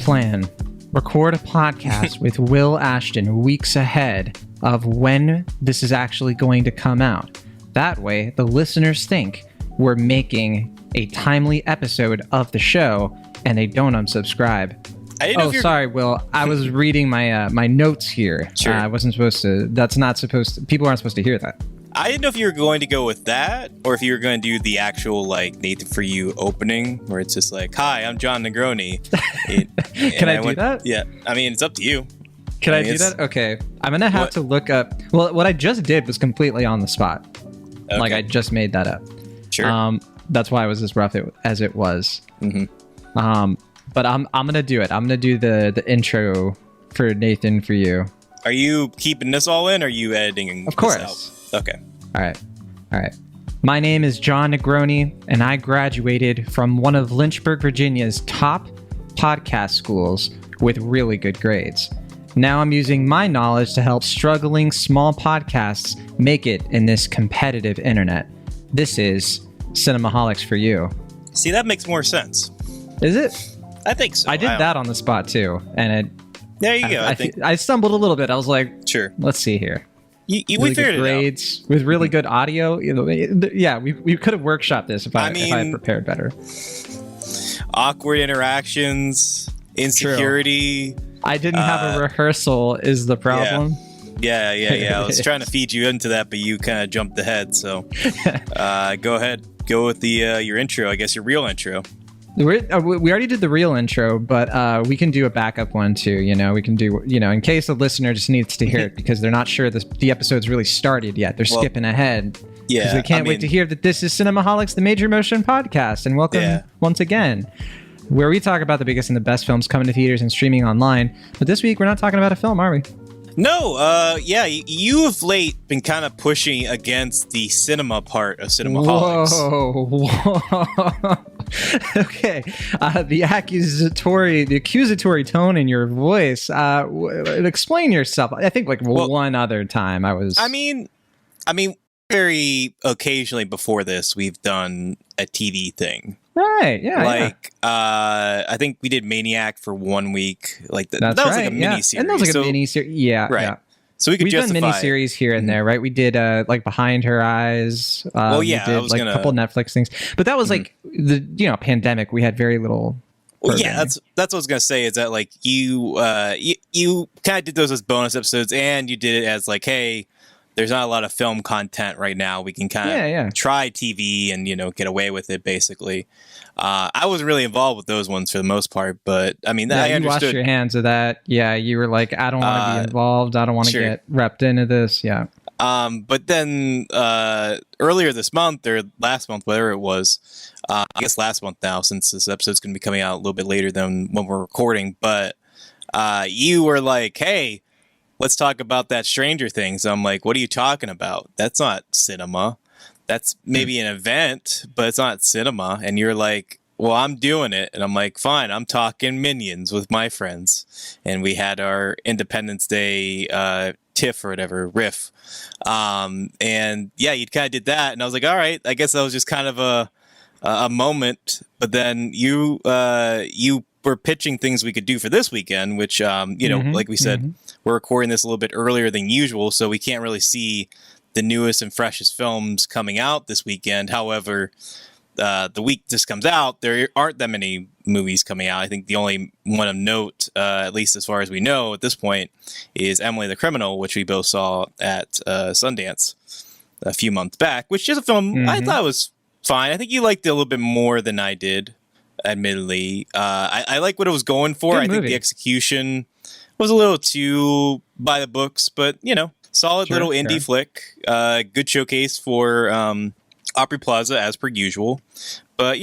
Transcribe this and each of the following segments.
plan. Record a podcast with Will Ashton weeks ahead of when this is actually going to come out. That way, the listeners think we're making a timely episode of the show and they don't unsubscribe. Sorry, Will. I was reading my my notes here. Sure. I wasn't supposed to. That's not supposed to. People aren't supposed to hear that. I didn't know if you were going to go with that or if you were going to do the actual like Nathan For You opening where it's just like, "Hi, I'm John Negroni." Can I do that? Yeah. I mean, it's up to you. Can I do that? Okay. I'm going to have to look up. Well, what I just did was completely on the spot. Okay. Like I just made that up. Sure. That's why it was as rough as it was. Mm-hmm. But I'm going to do it. I'm going to do the intro for Nathan For You. Are you keeping this all in or are you editing Of course. this out? Okay. All right. My name is John Negroni, and I graduated from one of Lynchburg, Virginia's top podcast schools with really good grades. Now I'm using my knowledge to help struggling small podcasts make it in this competitive internet. This is Cinemaholics For You. See, that makes more sense. Is it? I think so. I did that on the spot too, and there you go. I stumbled a little bit. I was like, sure. Let's see here. We really figured good grades it out. with really good audio. Yeah, we could have workshopped this if I had prepared better. Awkward interactions, insecurity. True. I didn't have a rehearsal is the problem. Yeah. I was trying to feed you into that, but you kind of jumped ahead. So go ahead. Go with the your intro. I guess your real intro. We already did the real intro, but we can do a backup one too. We can do, in case the listener just needs to hear it because they're not sure the episode's really started yet. They're skipping ahead. Yeah. Because they can't wait to hear that this is Cinemaholics, the Major Motion Podcast. And welcome once again, where we talk about the biggest and the best films coming to theaters and streaming online. But this week, we're not talking about a film, are we? No, you of late been kind of pushing against the cinema part of Cinemaholics. Whoa. Okay, the accusatory tone in your voice. Explain yourself. I think one other time I was. I mean, very occasionally before this, we've done a TV thing. Right. Yeah. I think we did Maniac for 1 week. That was like a mini series. And that was like a mini series. Yeah. Right. Yeah. So we've done miniseries here and there, right? We did Behind Her Eyes. We did a couple Netflix things, but that was like the pandemic. We had very little. Well, yeah, that's what I was gonna say. Is that you kind of did those as bonus episodes, and you did it as hey, there's not a lot of film content right now. We can kind of try TV and get away with it. Basically, I wasn't really involved with those ones for the most part, but I mean, I understood. You washed your hands of that. Yeah, you were like, I don't want to be involved. I don't want to get repped into this. Yeah. But then earlier this month or last month, whatever it was, I guess last month now, since this episode's going to be coming out a little bit later than when we're recording. But you were like, hey, let's talk about that Stranger Things. I'm like, what are you talking about? That's not cinema. That's maybe an event, but it's not cinema. And you're like, well, I'm doing it. And I'm like, fine, I'm talking Minions with my friends. And we had our Independence Day tiff or whatever, riff. And yeah, you kind of did that. And I was like, all right, I guess that was just kind of a moment. But then you were pitching things we could do for this weekend, which, like we said, we're recording this a little bit earlier than usual, so we can't really see the newest and freshest films coming out this weekend. However, the week this comes out, there aren't that many movies coming out. I think the only one of note, at least as far as we know at this point, is Emily the Criminal, which we both saw at Sundance a few months back, which is a film I thought was fine. I think you liked it a little bit more than I did, admittedly. I like what it was going for. I think the execution was a little too by the books, but solid little indie flick. Good showcase for Opry Plaza as per usual. But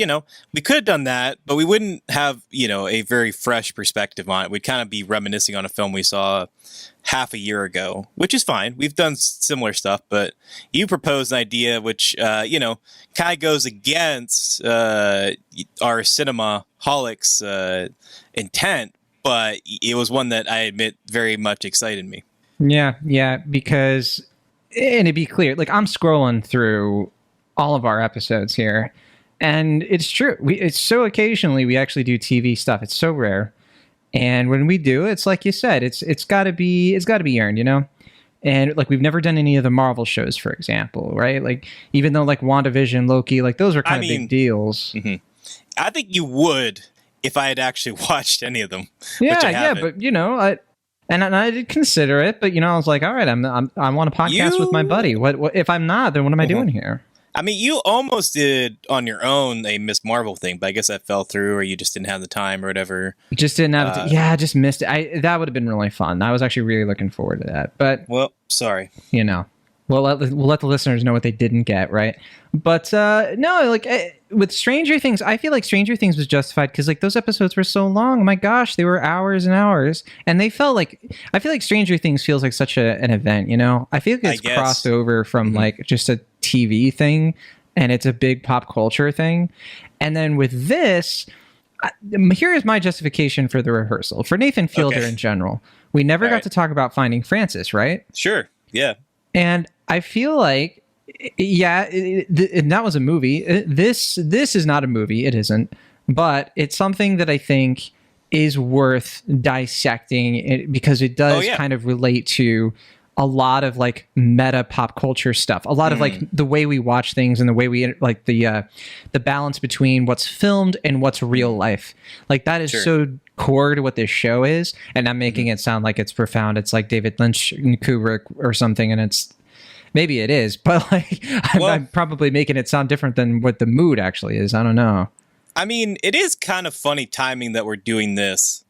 we could have done that, but we wouldn't have a very fresh perspective on it. We'd kind of be reminiscing on a film we saw half a year ago, which is fine. We've done similar stuff, but you proposed an idea which kind of goes against our Cinemaholics intent, but it was one that I admit very much excited me. Yeah, because, and to be clear, I'm scrolling through all of our episodes here, and it's true. It's so occasionally we actually do TV stuff. It's so rare. And when we do, it's like you said, it's got to be earned, you know. And like we've never done any of the Marvel shows, for example, right? Like even though like WandaVision, Loki, like those are kind of big deals. Mm-hmm. I think you would if I had actually watched any of them. Yeah, but you know, I did consider it, but you know, I was like, all right, I want a podcast with my buddy. What if I'm not? Then what am I doing here? I mean, you almost did on your own a Miss Marvel thing, but I guess that fell through, or you just didn't have the time, or whatever. Just didn't have I just missed it. That would have been really fun. I was actually really looking forward to that. But well, sorry. You know, we'll let the listeners know what they didn't get, right? But no, like with Stranger Things, I feel like Stranger Things was justified because like those episodes were so long. Oh my gosh, they were hours and hours, and they felt like I feel like Stranger Things feels like such an event. You know, I feel like it's crossed over from like just a TV thing, and it's a big pop culture thing. And then with this, here is my justification for the rehearsal for Nathan Fielder in general. We never got to talk about Finding Francis, right? Sure, yeah. And I feel like, and that was a movie. This is not a movie. It isn't. But it's something that I think is worth dissecting because it does kind of relate to a lot of like meta pop culture stuff. A lot of like the way we watch things and the way we like the balance between what's filmed and what's real life. Like that is so core to what this show is. And I'm making it sound like it's profound. It's like David Lynch and Kubrick or something. And it's maybe it is, but like I'm probably making it sound different than what the mood actually is. I don't know. I mean, it is kind of funny timing that we're doing this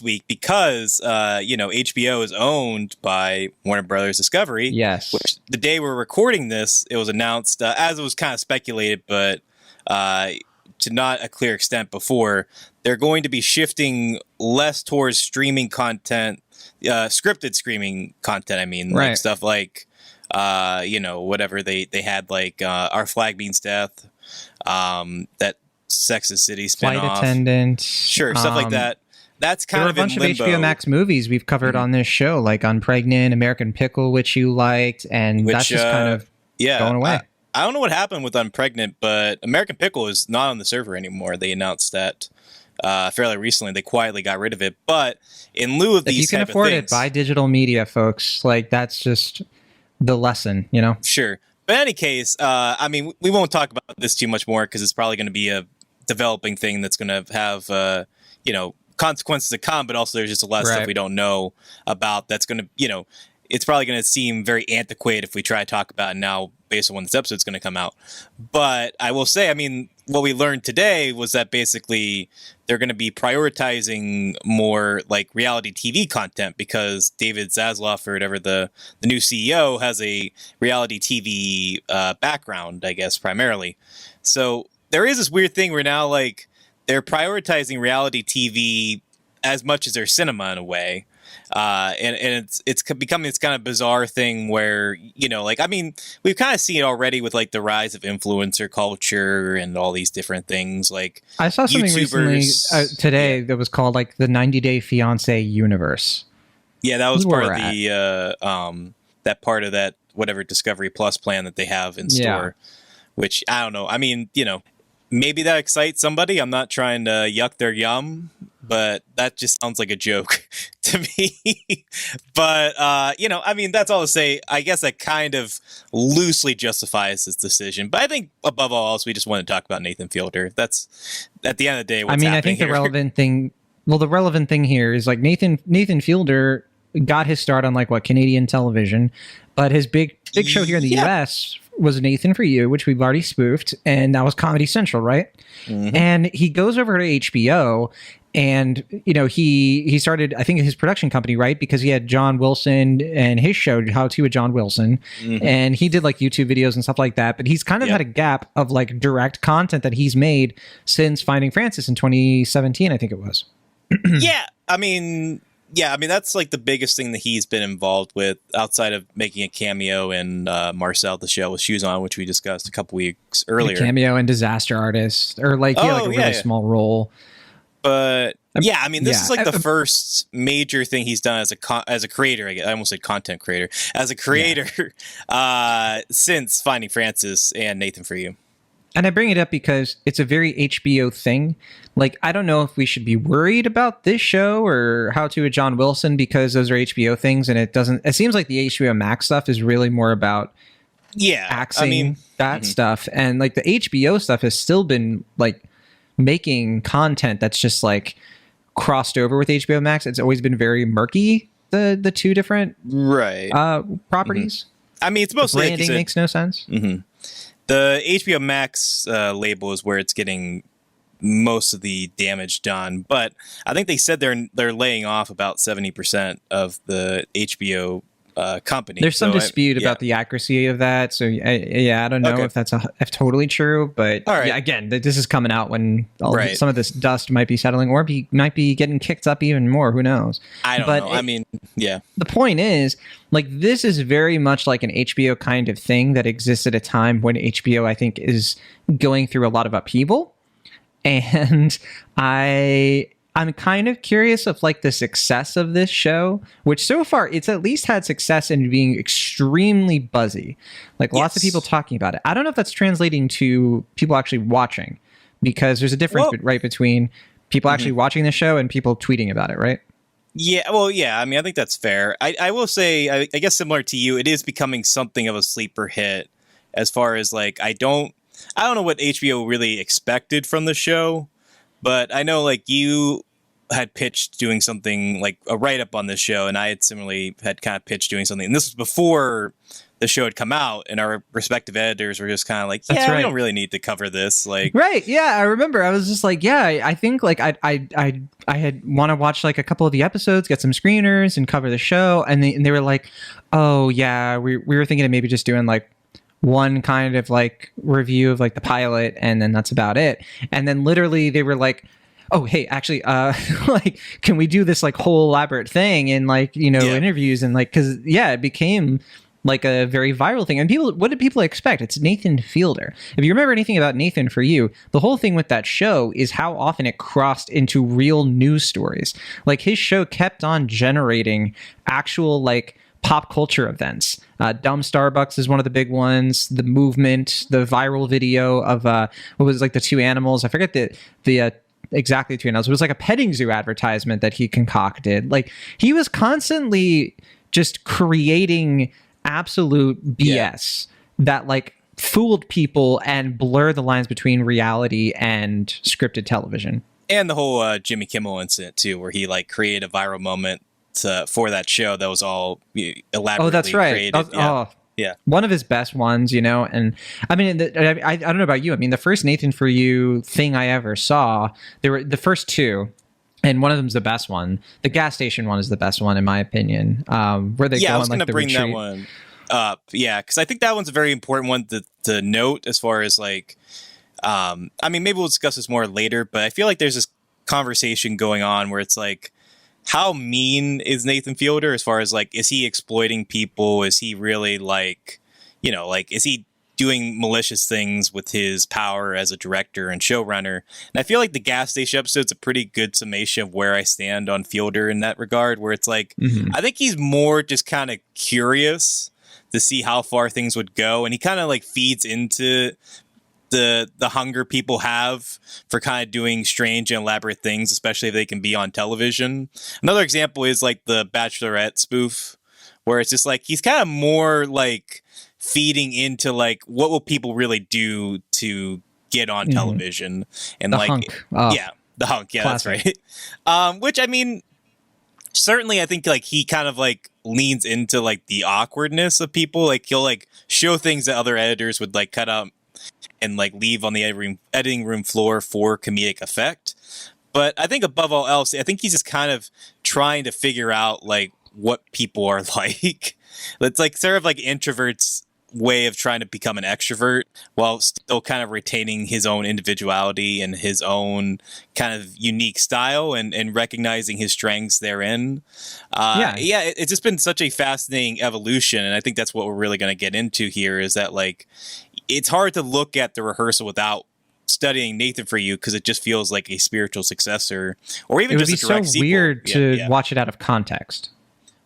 week because, you know, HBO is owned by Warner Brothers Discovery. Yes. Which the day we're recording this, it was announced, as it was kind of speculated, but to not a clear extent before, they're going to be shifting less towards streaming content, scripted streaming content. I mean, like stuff like, you know, whatever they had, like Our Flag Means Death, that Sex and the City spinoff. Flight Attendant. Sure, stuff like that. That's kind of a bunch of HBO Max movies we've covered on this show, like Unpregnant, American Pickle, which you liked, and that's just kind of going away. I don't know what happened with Unpregnant, but American Pickle is not on the server anymore. They announced that fairly recently. They quietly got rid of it. But in lieu of these, if you can afford it, buy digital media, folks. Like that's just the lesson, you know. Sure, but in any case, I mean, we won't talk about this too much more because it's probably going to be a developing thing that's going to have, you know, consequences to come, but also there's just a lot of stuff we don't know about that's going to, you know, it's probably going to seem very antiquated if we try to talk about it now based on when this episode's going to come out. But I will say, I mean, what we learned today was that basically they're going to be prioritizing more like reality TV content because David Zaslav, or whatever, the new CEO, has a reality TV background, I guess, primarily. So there is this weird thing where now, like, they're prioritizing reality TV as much as their cinema in a way. And it's becoming this kind of bizarre thing where, you know, like, I mean, we've kind of seen it already with like the rise of influencer culture and all these different things. Like I saw something recently today that was called like the 90-Day Fiance universe. Yeah, that was part of the that part of that whatever Discovery Plus plan that they have in store, which I don't know. I mean, you know, maybe that excites somebody. I'm not trying to yuck their yum, but that just sounds like a joke to me. But, you know, I mean, that's all to say. I guess that kind of loosely justifies this decision. But I think above all else, we just want to talk about Nathan Fielder. That's at the end of the day what's happening I think here. the relevant thing here is like Nathan Fielder got his start on like Canadian television, but his big show here in the US was Nathan For You, which we've already spoofed, and that was Comedy Central, right? Mm-hmm. And he goes over to HBO, and you know he started, I think, his production company, right? Because he had John Wilson and his show How To with John Wilson, and he did like YouTube videos and stuff like that. But he's kind of had a gap of like direct content that he's made since Finding Francis in 2017, I think it was. I mean, that's like the biggest thing that he's been involved with outside of making a cameo in Marcel the Show with Shoes On, which we discussed a couple weeks earlier. A cameo in Disaster Artist, or like a really small role. But I mean, this is like the first major thing he's done as a creator. I almost said content creator, as a creator since Finding Francis and Nathan For You. And I bring it up because it's a very HBO thing. Like, I don't know if we should be worried about this show or How to with John Wilson, because those are HBO things, and it seems like the HBO Max stuff is really more about axing that stuff. And like the HBO stuff has still been like making content that's just like crossed over with HBO Max. It's always been very murky, the two different properties. I mean, it's mostly the branding makes no sense. The HBO Max label is where it's getting most of the damage done, but I think they said they're laying off about 70% of the HBO company. There's some dispute about the accuracy of that, so I don't know if that's if totally true, but again, this is coming out when some of this dust might be settling, or might be getting kicked up even more. Who knows? I don't know. I mean, the point is, like, this is very much like an HBO kind of thing that exists at a time when HBO, I think, is going through a lot of upheaval, and I'm kind of curious of like the success of this show, which so far it's at least had success in being extremely buzzy. Like lots of people talking about it. I don't know if that's translating to people actually watching, because there's a difference between people actually watching the show and people tweeting about it, right? Yeah, well, yeah. I mean, I think that's fair. I will say, I guess similar to you, it is becoming something of a sleeper hit as far as like, I don't know what HBO really expected from the show. But I know, like, you had pitched doing something like a write-up on this show, and I had similarly had kind of pitched doing something. And this was before the show had come out, and our respective editors were just kind of like, we don't really need to cover this. Like, right. Yeah, I remember. I was just like, I think, like, I had want to watch, like, a couple of the episodes, get some screeners, and cover the show. And they were like, oh, yeah, we were thinking of maybe just doing, like, one kind of like review of like the pilot, and then that's about it. And then literally they were like, oh, hey, actually, like, can we do this like whole elaborate thing and like, interviews, and like, because it became like a very viral thing. And what did people expect? It's Nathan Fielder. If you remember anything about Nathan For You, the whole thing with that show is how often it crossed into real news stories. Like his show kept on generating actual like pop culture events. Dumb Starbucks is one of the big ones. The movement, the viral video of what was like the two animals. I forget the exactly two animals. It was like a petting zoo advertisement that he concocted. Like he was constantly just creating absolute BS that like fooled people and blurred the lines between reality and scripted television. And the whole Jimmy Kimmel incident too, where he like created a viral moment for that show that was all elaborately that's right. created. One of his best ones, and I mean, I don't know about you. I mean, the first Nathan For You thing I ever saw, there were the first two, and one of them's the best one. The gas station one is the best one in my opinion. Where they go I was on going like to the bring retreat. that one up, because I think that one's a very important one to note as far as like, I mean, maybe we'll discuss this more later, but I feel like there's this conversation going on where it's like, how mean is Nathan Fielder as far as like, is he exploiting people? Is he really like, is he doing malicious things with his power as a director and showrunner? And I feel like the gas station episode's a pretty good summation of where I stand on Fielder in that regard, where it's like, I think he's more just kind of curious to see how far things would go. And he kind of like feeds into the hunger people have for kind of doing strange and elaborate things, especially if they can be on television. Another example is like the Bachelorette spoof, where it's just like he's kind of more like feeding into like what will people really do to get on television, and the like hunk. The hunk, Classic. that's right. Which I mean, certainly I think like he kind of like leans into like the awkwardness of people. Like he'll like show things that other editors would like cut out and like leave on the editing room floor for comedic effect. But I think above all else, I think he's just kind of trying to figure out like what people are like. It's like sort of like introverts' way of trying to become an extrovert while still kind of retaining his own individuality and his own kind of unique style and recognizing his strengths therein. It's just been such a fascinating evolution. And I think that's what we're really going to get into here, is that like, it's hard to look at the rehearsal without studying Nathan For You, because it just feels like a spiritual successor, or even just a direct sequel. Weird to watch it out of context,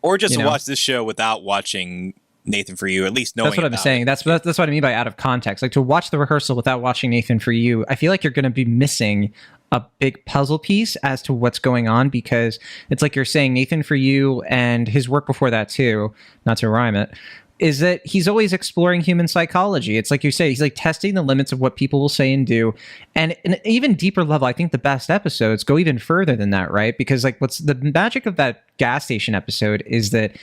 or just to watch this show without watching Nathan For You, at least knowing. That's what I'm saying. That's what I mean by out of context. Like, to watch the rehearsal without watching Nathan For You, I feel like you're going to be missing a big puzzle piece as to what's going on, because it's like you're saying Nathan For You and his work before that too, not to rhyme it, is that he's always exploring human psychology. It's like you say, he's like testing the limits of what people will say and do. And in an even deeper level, I think the best episodes go even further than that, right? Because like what's the magic of that gas station episode is that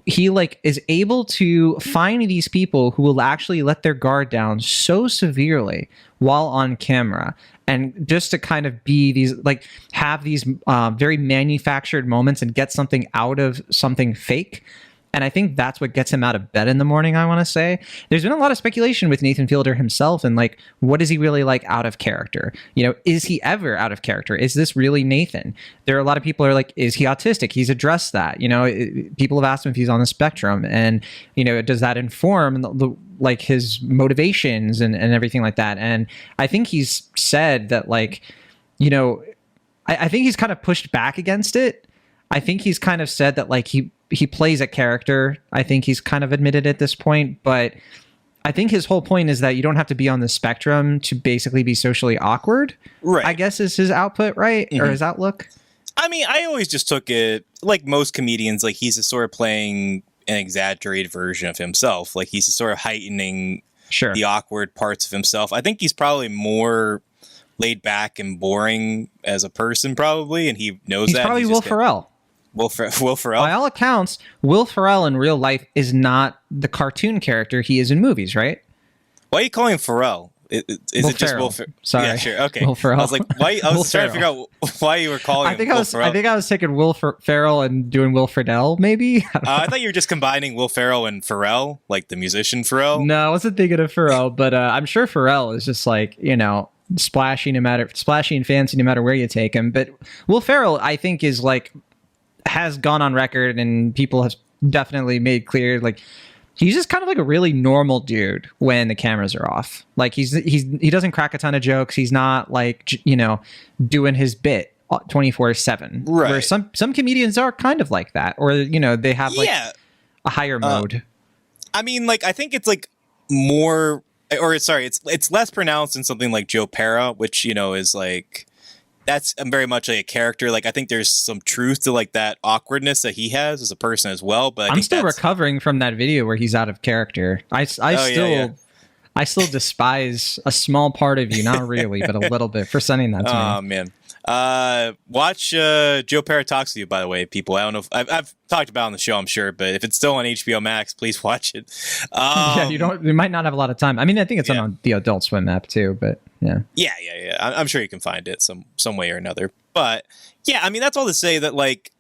he like is able to find these people who will actually let their guard down so severely while on camera, and just to kind of be these, like, have these very manufactured moments and get something out of something fake. And I think that's what gets him out of bed in the morning, I want to say. There's been a lot of speculation with Nathan Fielder himself, and like, what is he really like out of character? You know, is he ever out of character? Is this really Nathan? There are a lot of people who are like, is he autistic? He's addressed that. You know, people have asked him if he's on the spectrum, and, you know, does that inform like his motivations and everything like that? And I think he's said that, like, you know, I think he's kind of pushed back against it. I think he's kind of said that, like, he plays a character. I think he's kind of admitted at this point, but I think his whole point is that you don't have to be on the spectrum to basically be socially awkward. Right. I guess is his output, right? Mm-hmm. Or his outlook. I mean, I always just took it like most comedians, like he's just sort of playing an exaggerated version of himself. Like he's just sort of heightening the awkward parts of himself. I think he's probably more laid back and boring as a person, probably, and he knows that. He's probably Will Ferrell. Will Ferrell? By all accounts, Will Ferrell in real life is not the cartoon character he is in movies, right? Why are you calling him Ferrell? Is Will it just Ferrell. Will Ferrell? Sorry. Yeah, sure. Okay. Will Ferrell. I was like, why? I was trying to figure out why you were calling him Will Ferrell. I think I was taking Will Ferrell and doing Will Friedle, maybe? I thought you were just combining Will Ferrell and Pharrell, like the musician Pharrell. No, I wasn't thinking of Pharrell, but I'm sure Pharrell is just like, you know, splashy and fancy no matter where you take him. But Will Ferrell, I think, is like, has gone on record, and people have definitely made clear, like, he's just kind of like a really normal dude when the cameras are off. Like he doesn't crack a ton of jokes. He's not like, you know, doing his bit 24/7. Right. Where some comedians are kind of like that, or, you know, they have like a higher mode. I mean, like, I think it's like more, or sorry, it's less pronounced in something like Joe Pera, which, you know, is like, that's very much like a character. Like, I think there's some truth to like that awkwardness that he has as a person as well. But I'm still recovering from that video where he's out of character. I still despise a small part of you, not really, but a little bit, for sending that to me. Oh man. Watch Joe Pera Talks to You, by the way, people. I don't know if I've talked about it on the show, I'm sure, but if it's still on HBO Max, please watch it. You might not have a lot of time. I mean, I think it's on the Adult Swim app too, but yeah. I'm sure you can find it some way or another. But yeah, I mean, that's all to say that, like,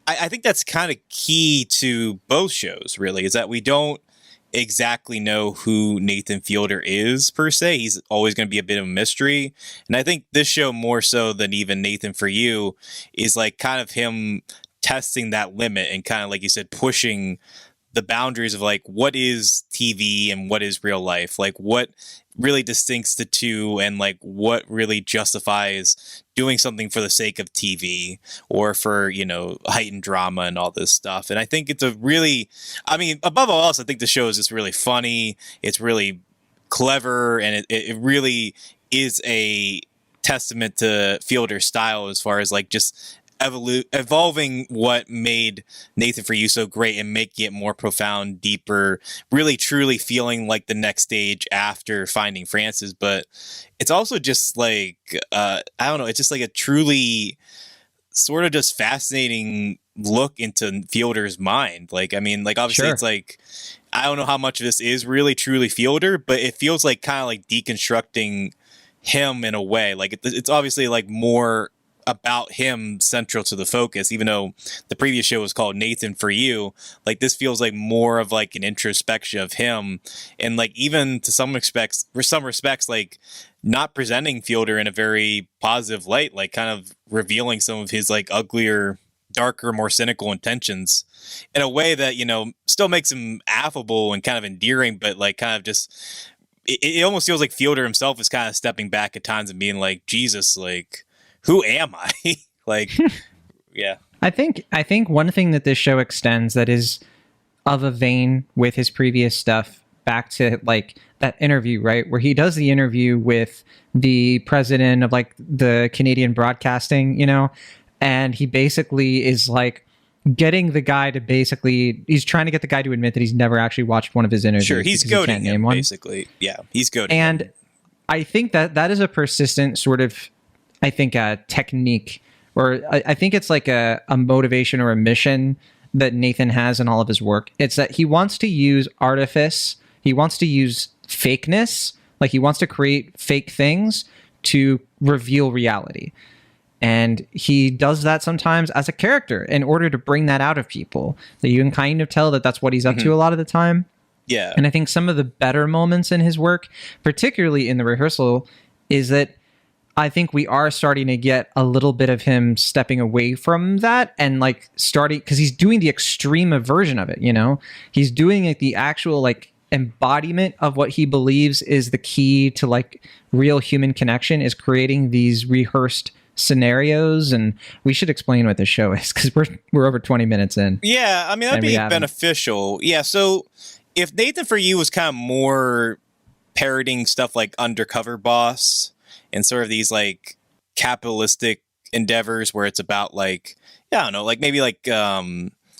I think that's kind of key to both shows, really, is that we don't exactly know who Nathan Fielder is per se. He's always going to be a bit of a mystery. And I think this show, more so than even Nathan For You, is like kind of him testing that limit and kind of, like you said, pushing the boundaries of like what is TV and what is real life, like what really distincts the two, and like what really justifies doing something for the sake of TV or for, you know, heightened drama and all this stuff. And I think it's a really, I mean, above all else, I think the show is just really funny. It's really clever, and it really is a testament to Fielder's style as far as like just evolving what made Nathan For You so great and making it more profound, deeper, really truly feeling like the next stage after Finding Frances. But it's also just like, I don't know, it's just like a truly sort of just fascinating look into Fielder's mind. Like, I mean, like, obviously it's like, I don't know how much of this is really truly Fielder, but it feels like kind of like deconstructing him in a way. Like it's obviously like more about him central to the focus, even though the previous show was called Nathan For You. Like, this feels like more of like an introspection of him, and like even to some respects, like not presenting Fielder in a very positive light, like kind of revealing some of his like uglier, darker, more cynical intentions in a way that, you know, still makes him affable and kind of endearing, but like kind of just it almost feels like Fielder himself is kind of stepping back at times and being like, Jesus, like, who am I? Like, yeah. I think one thing that this show extends that is of a vein with his previous stuff back to like that interview, right? Where he does the interview with the president of like the Canadian broadcasting, you know, and he basically is like getting the guy to he's trying to get the guy to admit that he's never actually watched one of his interviews. Sure, he's goading him, basically. Yeah, he's goading him. And I think that is a persistent sort of, I think, a technique, or I think it's like a motivation or a mission that Nathan has in all of his work. It's that he wants to use artifice, he wants to use fakeness, like he wants to create fake things to reveal reality. And he does that sometimes as a character in order to bring that out of people, that you can kind of tell that that's what he's up to a lot of the time. Yeah. And I think some of the better moments in his work, particularly in the rehearsal, is that I think we are starting to get a little bit of him stepping away from that and like starting, because he's doing the extreme version of it, you know? He's doing like the actual like embodiment of what he believes is the key to like real human connection, is creating these rehearsed scenarios. And we should explain what the show is, because we're over 20 minutes in. Yeah, I mean, that'd be beneficial. Yeah, so if Nathan For You was kind of more parroting stuff like Undercover Boss and sort of these like capitalistic endeavors where it's about like, I don't know, like maybe like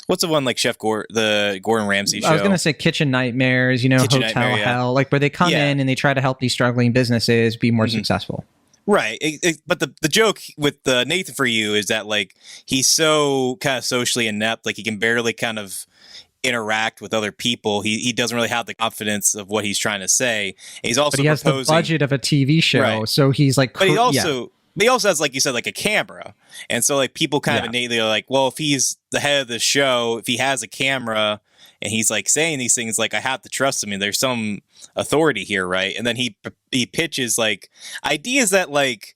what's the one like the Gordon Ramsay show? I was gonna say Kitchen Nightmares, you know, Hotel Hell, like where they come in and they try to help these struggling businesses be more successful. Right. But the joke with Nathan For You is that like he's so kind of socially inept, like he can barely kind of interact with other people. He doesn't really have the confidence of what he's trying to say. And he's also he has the budget of a TV show, right. So he's like. But he also has, like you said, like a camera, and so like people kind of innately are like, well, if he's the head of the show, if he has a camera and he's like saying these things, like I have to trust him, and there's some authority here, right? And then he pitches like ideas that like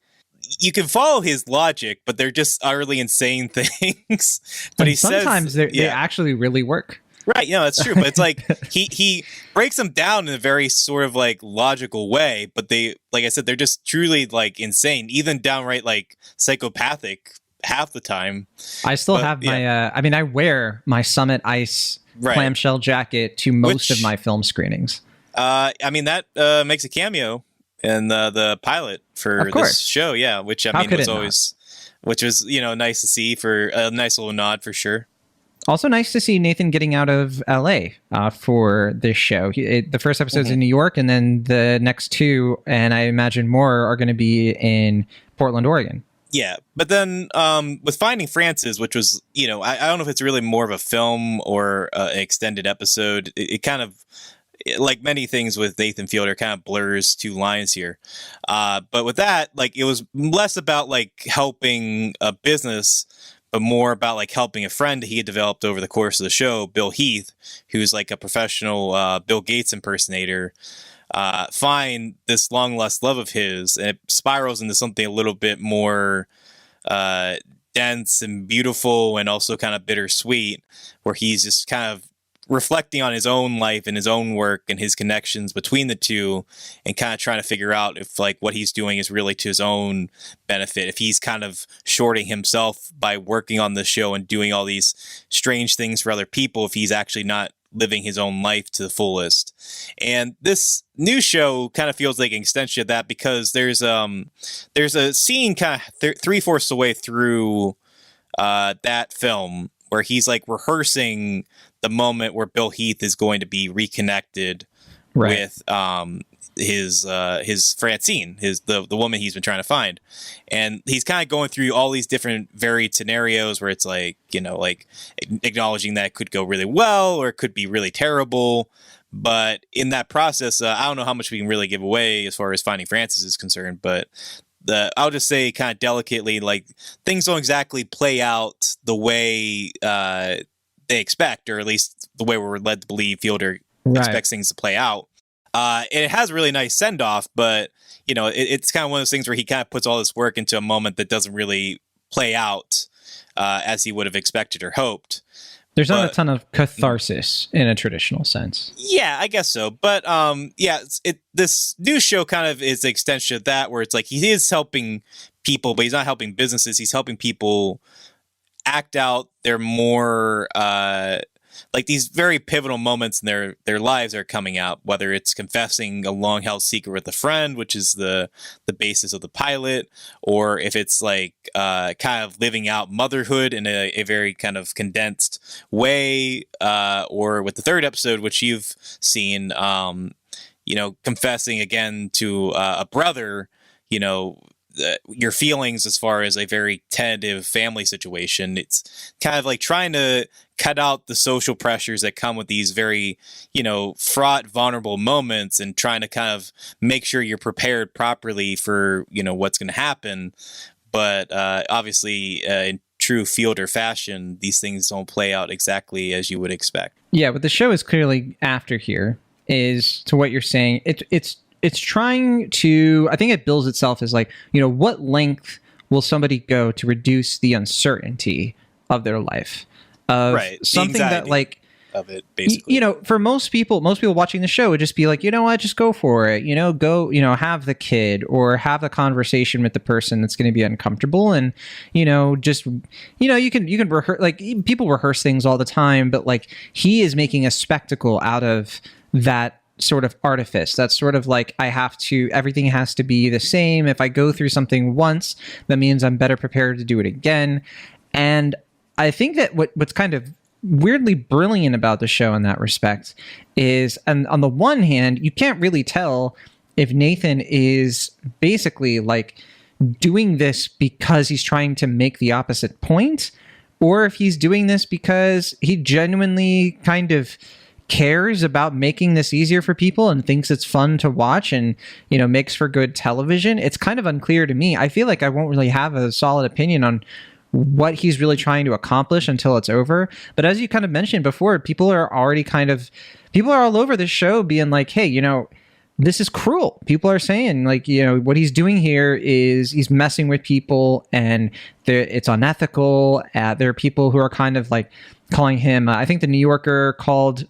you can follow his logic, but they're just utterly insane things. But sometimes they actually really work. Right, that's true. But it's like he breaks them down in a very sort of like logical way, but they, like I said, they're just truly like insane, even downright like psychopathic half the time. I still have my I wear my Summit Ice clamshell jacket to most of my film screenings. That makes a cameo in the pilot for this show, which was nice to see, for a nice little nod for sure. Also nice to see Nathan getting out of LA for this show. The first episode's in New York, and then the next two, and I imagine more, are going to be in Portland, Oregon. Yeah, but then with Finding Frances, which was, I don't know if it's really more of a film or an extended episode. It kind of, like many things with Nathan Fielder, kind of blurs two lines here. But with that, like it was less about like helping a business, but more about like helping a friend he had developed over the course of the show, Bill Heath, who's like a professional Bill Gates impersonator, find this long lost love of his, and it spirals into something a little bit more dense and beautiful, and also kind of bittersweet, where he's just kind of reflecting on his own life and his own work and his connections between the two, and kind of trying to figure out if like what he's doing is really to his own benefit, if he's kind of shorting himself by working on the show and doing all these strange things for other people, if he's actually not living his own life to the fullest. And this new show kind of feels like an extension of that, because there's a scene kind of 3/4 the way through that film where he's like rehearsing the moment where Bill Heath is going to be reconnected with his Francine, the woman he's been trying to find. And he's kind of going through all these different varied scenarios where it's like, like acknowledging that it could go really well or it could be really terrible. But in that process, I don't know how much we can really give away as far as Finding Frances is concerned, but I'll just say kind of delicately, like things don't exactly play out the way they expect, or at least the way we're led to believe Fielder expects things to play out. And it has a really nice send off, but it's kind of one of those things where he kind of puts all this work into a moment that doesn't really play out as he would have expected or hoped. There's not a ton of catharsis in a traditional sense. Yeah, I guess so. But this new show kind of is the extension of that, where it's like he is helping people, but he's not helping businesses. He's helping people act out their more like these very pivotal moments in their lives are coming out, whether it's confessing a long held secret with a friend, which is the basis of the pilot, or if it's like kind of living out motherhood in a very kind of condensed way, or with the third episode, which you've seen, confessing again to a brother, your feelings as far as a very tentative family situation. It's kind of like trying to cut out the social pressures that come with these very, fraught, vulnerable moments, and trying to kind of make sure you're prepared properly for, what's going to happen. But obviously, in true Fielder fashion, these things don't play out exactly as you would expect. Yeah, what the show is clearly after here is, to what you're saying, it's trying to, I think it bills itself as like, what length will somebody go to reduce the uncertainty of their life? Right. Something that like, of it, basically. For most people watching the show would just be like, what, just go for it, go, have the kid or have a conversation with the person that's going to be uncomfortable. And, just, you can rehearse, like people rehearse things all the time, but like he is making a spectacle out of that sort of artifice. That's sort of like, everything has to be the same. If I go through something once, that means I'm better prepared to do it again. And I think that what's kind of weirdly brilliant about the show in that respect is, and on the one hand, you can't really tell if Nathan is basically like doing this because he's trying to make the opposite point, or if he's doing this because he genuinely kind of cares about making this easier for people and thinks it's fun to watch and, makes for good television. It's kind of unclear to me. I feel like I won't really have a solid opinion on what he's really trying to accomplish until it's over. But as you kind of mentioned before, people are all over this show being like, hey, this is cruel. People are saying like, what he's doing here is he's messing with people and it's unethical. There are people who are kind of like calling him, I think the New Yorker called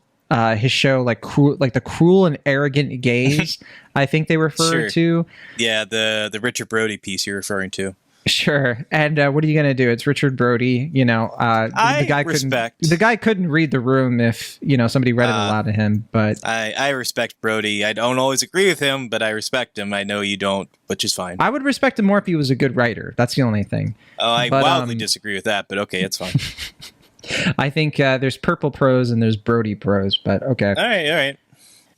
his show like cruel, like the cruel and arrogant gaze. I think they refer to. Yeah, the Richard Brody piece you're referring to. Sure. And what are you going to do? It's Richard Brody. The guy couldn't read the room if somebody read it aloud to him. But I respect Brody. I don't always agree with him, but I respect him. I know you don't, which is fine. I would respect him more if he was a good writer. That's the only thing. Oh, I wildly disagree with that, but okay, it's fine. I think there's purple prose and there's Brody prose, but okay. All right.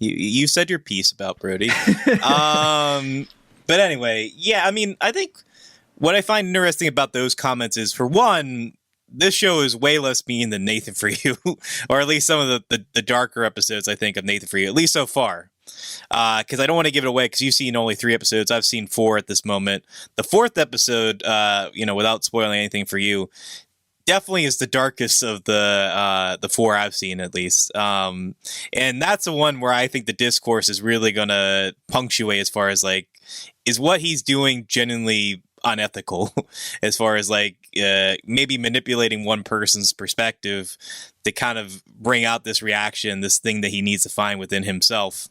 You said your piece about Brody. But anyway, yeah, I mean, I think what I find interesting about those comments is, for one, this show is way less mean than Nathan For You, or at least some of the darker episodes, I think, of Nathan For You, at least so far. Because I don't want to give it away, because you've seen only 3 episodes. I've seen 4 at this moment. The 4th episode, without spoiling anything for you, definitely is the darkest of the 4 I've seen, at least. And that's the one where I think the discourse is really going to punctuate as far as like, is what he's doing genuinely unethical as far as like maybe manipulating one person's perspective to kind of bring out this reaction, this thing that he needs to find within himself.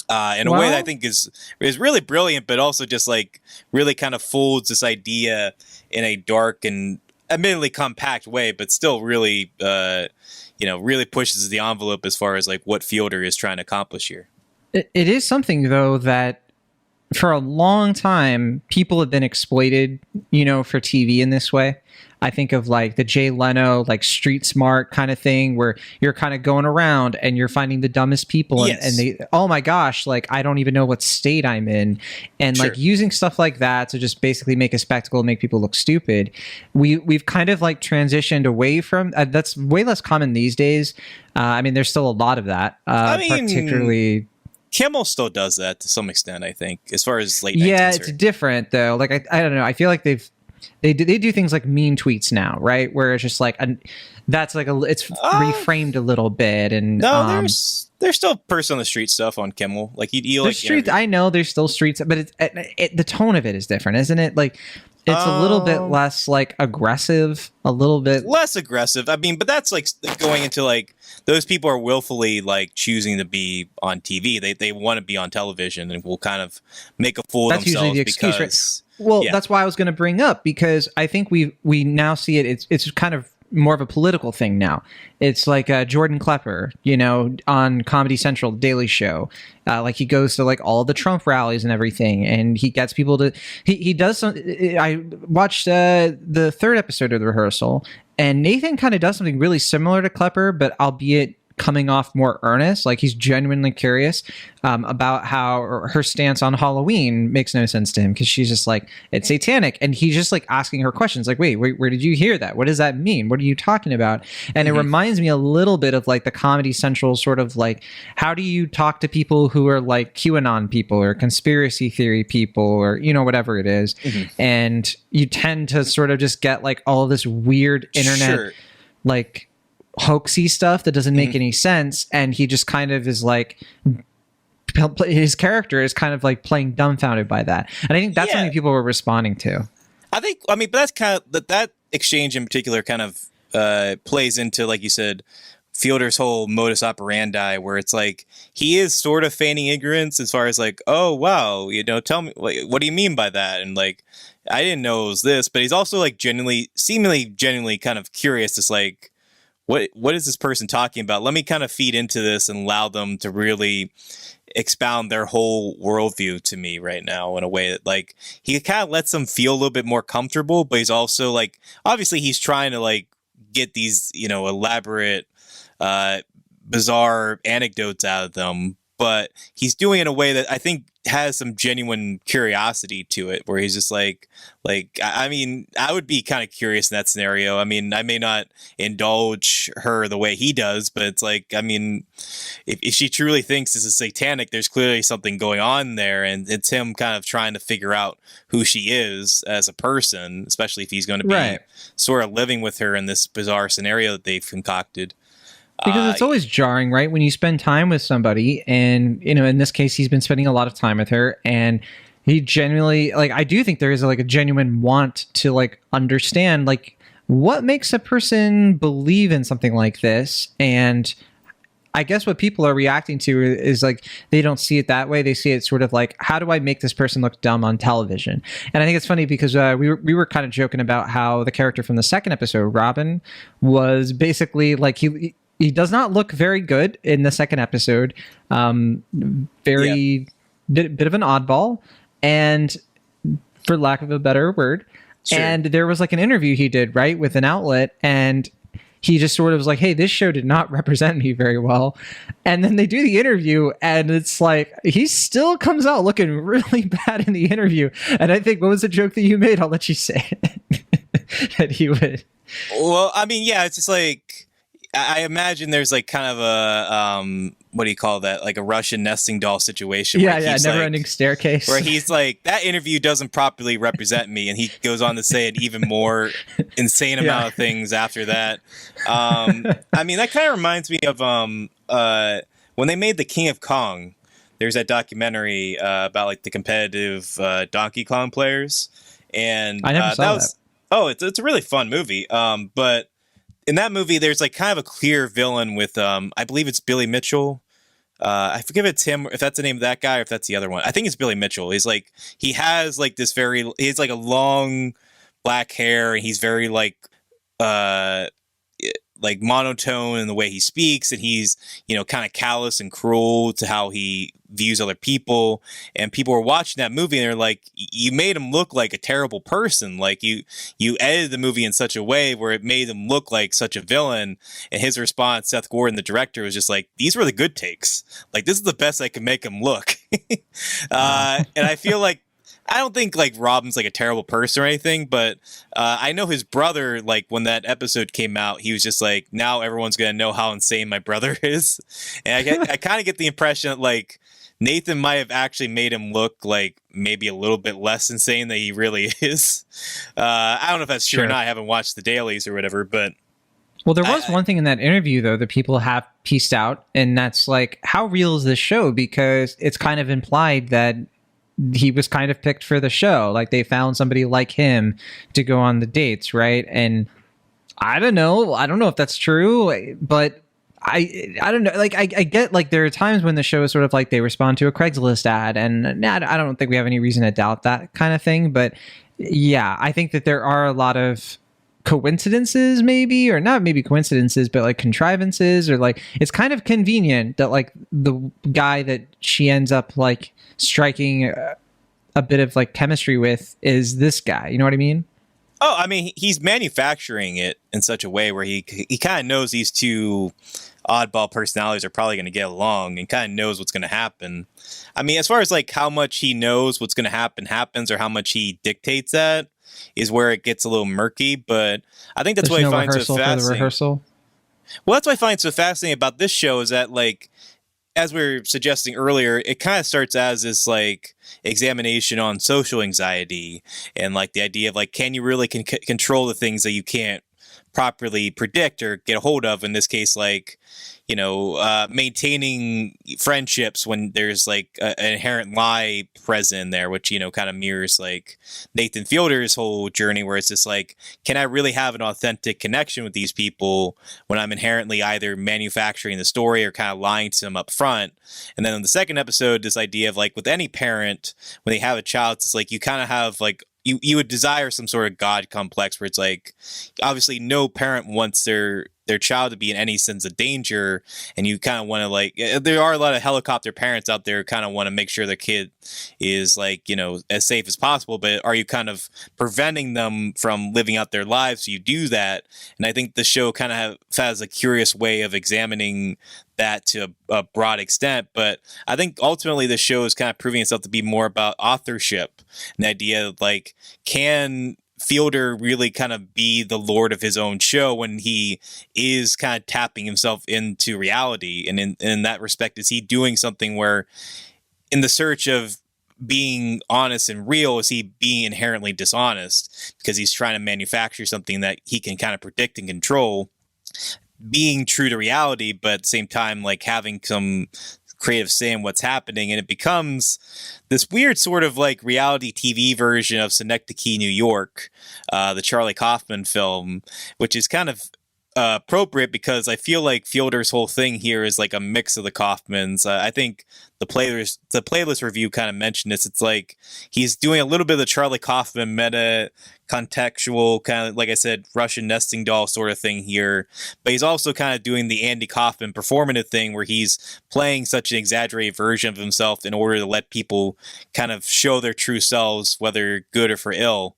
In a way that I think is really brilliant, but also just like really kind of folds this idea in a dark and admittedly compact way, but still really, really pushes the envelope as far as like what Fielder is trying to accomplish here. It is something, though, that for a long time, people have been exploited, for TV in this way. I think of like the Jay Leno, like street smart kind of thing, where you're kind of going around and you're finding the dumbest people, and they, oh my gosh, like I don't even know what state I'm in, and like using stuff like that to just basically make a spectacle, make people look stupid. We've kind of like transitioned away from that's way less common these days. I mean, there's still a lot of that, particularly. Kimmel still does that to some extent, I think, as far as late night. Yeah, it's different though. Like I don't know. I feel like they do things like mean tweets now, right? Where it's just like it's reframed a little bit. And no, there's still person on the street stuff on Kimmel. Like you like streets. I know there's still streets, but the tone of it is different, isn't it? Like it's a little bit less like aggressive, a little bit less aggressive. I mean, but that's like going into like those people are willfully like choosing to be on TV. They want to be on television and will kind of make a fool of themselves. That's usually the excuse, right? Well, that's why I was going to bring up, because I think we now see it. It's kind of more of a political thing now. It's like Jordan Klepper, you know, on Comedy Central, Daily Show. Like he goes to like all the Trump rallies and everything, and he gets people to. He does some. I watched the third episode of the Rehearsal, and Nathan kind of does something really similar to Klepper, but albeit coming off more earnest. Like he's genuinely curious about how her stance on Halloween makes no sense to him, because she's just like, it's satanic, and he's just like asking her questions like, wait, where did you hear that? What does that mean? What are you talking about? And it reminds me a little bit of like the Comedy Central sort of like, how do you talk to people who are like QAnon people or conspiracy theory people or, you know, whatever it is. And you tend to sort of just get like all of this weird internet like hoaxy stuff that doesn't make any sense, and he just kind of is like, his character is kind of like playing dumbfounded by that, and I think that's something people were responding to. I mean, but that's kind of that exchange in particular kind of plays into, like you said, Fielder's whole modus operandi, where it's like he is sort of feigning ignorance as far as like, oh wow, you know, tell me, like, what do you mean by that? And like, I didn't know it was this, but he's also like seemingly genuinely kind of curious. It's like, what is this person talking about? Let me kind of feed into this and allow them to really expound their whole worldview to me right now in a way that like he kind of lets them feel a little bit more comfortable, but he's also like, obviously he's trying to like get these, you know, elaborate, bizarre anecdotes out of them, but he's doing it in a way that I think has some genuine curiosity to it, where he's just like, I mean, I would be kind of curious in that scenario. I mean, I may not indulge her the way he does, but it's like, I mean, if she truly thinks this is satanic, there's clearly something going on there. And it's him kind of trying to figure out who she is as a person, especially if he's going to be sort of living with her in this bizarre scenario that they've concocted. Because it's always jarring, right? When you spend time with somebody, and, you know, in this case, he's been spending a lot of time with her, and he genuinely, like, I do think there is like a genuine want to like understand like what makes a person believe in something like this. And I guess what people are reacting to is like, they don't see it that way. They see it sort of like, how do I make this person look dumb on television? And I think it's funny because we were kind of joking about how the character from the second episode, Robin, was basically like, he does not look very good in the second episode. Bit of an oddball, and for lack of a better word. Sure. And there was like an interview he did, right, with an outlet, and he just sort of was like, hey, this show did not represent me very well. And then they do the interview, and it's like, he still comes out looking really bad in the interview. And I think, what was the joke that you made? I'll let you say it. That he would. Well, I mean, yeah, it's just like, I imagine there's like kind of a what do you call that? Like a Russian nesting doll situation. Yeah, never-ending staircase. Where he's like, that interview doesn't properly represent me, and he goes on to say an even more insane amount of things after that. I mean, that kind of reminds me of when they made The King of Kong. There's that documentary about like the competitive Donkey Kong players, and I never saw that. Oh, it's a really fun movie. But in that movie, there's like kind of a clear villain with, I believe it's Billy Mitchell. I forget if it's him, if that's the name of that guy, or if that's the other one. I think it's Billy Mitchell. He's like, he has like this he's like a long black hair, and he's very like monotone in the way he speaks, and he's, you know, kind of callous and cruel to how he views other people. And people were watching that movie, and they're like, you made him look like a terrible person. Like you edited the movie in such a way where it made him look like such a villain. And his response, Seth Gordon, the director, was just like, these were the good takes. Like, this is the best I can make him look. And I feel like, I don't think like Robin's like a terrible person or anything, but I know his brother, like when that episode came out, he was just like, now everyone's going to know how insane my brother is. And I kind of get the impression that like Nathan might have actually made him look like maybe a little bit less insane than he really is. I don't know if that's true or not. I haven't watched the dailies or whatever, but. Well, there was one thing in that interview, though, that people have pieced out, and that's like, how real is this show? Because it's kind of implied that he was kind of picked for the show. Like, they found somebody like him to go on the dates, right? And I don't know if that's true, but I don't know. Like, I get, like, there are times when the show is sort of like they respond to a Craigslist ad, and I don't think we have any reason to doubt that kind of thing. But yeah, I think that there are a lot of coincidences, maybe, or not maybe coincidences, but like contrivances, or like it's kind of convenient that like the guy that she ends up like striking a bit of like chemistry with is this guy. You know what I mean? Oh, I mean, he's manufacturing it in such a way where he kind of knows these two oddball personalities are probably going to get along and kind of knows what's going to happen. I mean, as far as like how much he knows what's going to happens, or how much he dictates that is where it gets a little murky. But I think that's what I find so fascinating. For the rehearsal. Well, that's what I find so fascinating about this show is that, like, as we were suggesting earlier, it kind of starts as this like examination on social anxiety and like the idea of like, can you really control the things that you can't properly predict or get a hold of? In this case, like, you know, maintaining friendships when there's like an inherent lie present in there, which, you know, kind of mirrors like Nathan Fielder's whole journey, where it's just like, can I really have an authentic connection with these people when I'm inherently either manufacturing the story or kind of lying to them up front? And then in the second episode, this idea of like with any parent, when they have a child, it's like you kind of have like, you would desire some sort of God complex where it's like, obviously no parent wants their child to be in any sense of danger. And you kind of want to like, there are a lot of helicopter parents out there who kind of want to make sure their kid is like, you know, as safe as possible. But are you kind of preventing them from living out their lives? So you do that. And I think the show kind of has a curious way of examining that to a broad extent. But I think ultimately the show is kind of proving itself to be more about authorship and the idea of like, can Fielder really kind of be the lord of his own show when he is kind of tapping himself into reality? And in that respect, is he doing something where in the search of being honest and real, is he being inherently dishonest because he's trying to manufacture something that he can kind of predict and control, being true to reality, but at the same time, like having some creative say in what's happening? And it becomes this weird sort of like reality TV version of Synecdoche, New York, the Charlie Kaufman film, which is kind of appropriate because I feel like Fielder's whole thing here is like a mix of the Kaufmans. I think the playlist review kind of mentioned this. It's like he's doing a little bit of the Charlie Kaufman meta contextual kind of, like I said, Russian nesting doll sort of thing here, but he's also kind of doing the Andy Kaufman performative thing where he's playing such an exaggerated version of himself in order to let people kind of show their true selves, whether good or for ill.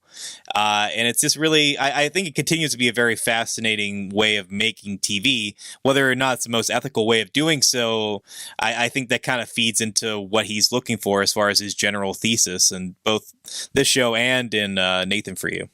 And it's just really, I think it continues to be a very fascinating way of making TV. Whether or not it's the most ethical way of doing so, I think that kind of feeds into what he's looking for as far as his general thesis in both this show and in Nathan For You.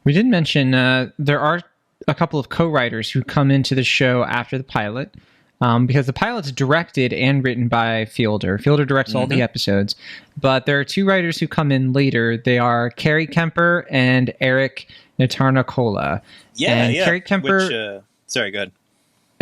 We did mention there are a couple of co-writers who come into the show after the pilot. Because the pilot's directed and written by Fielder. Fielder directs all the episodes. But there are two writers who come in later. They are Carrie Kemper and Eric Natarnakola. Carrie Kemper... sorry, go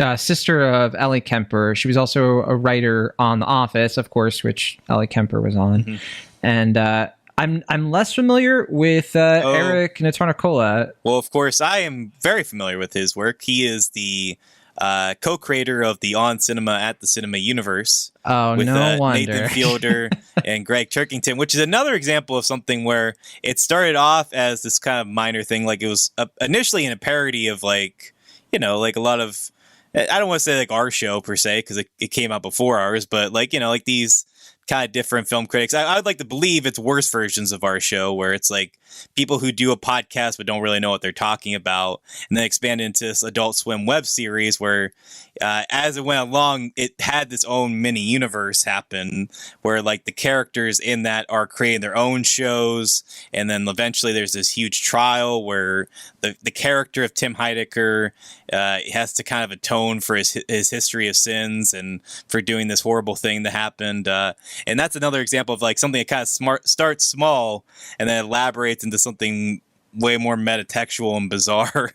ahead. Sister of Ellie Kemper. She was also a writer on The Office, of course, which Ellie Kemper was on. Mm-hmm. And I'm less familiar with Eric Natarnakola. Well, of course, I am very familiar with his work. He is the co-creator of the On Cinema at the Cinema universe. Oh, with, no wonder. Nathan Fielder and Greg Turkington, which is another example of something where it started off as this kind of minor thing. Like it was initially in a parody of like, you know, like a lot of, I don't want to say like our show per se, because it came out before ours, but like, you know, like these kind of different film critics. I would like to believe it's worse versions of our show where it's like people who do a podcast but don't really know what they're talking about, and then expand into this Adult Swim web series where as it went along, it had this own mini universe happen where like the characters in that are creating their own shows. And then eventually there's this huge trial where the character of Tim Heidecker has to kind of atone for his history of sins and for doing this horrible thing that happened. And that's another example of like something that kind of starts small and then elaborates into something way more metatextual and bizarre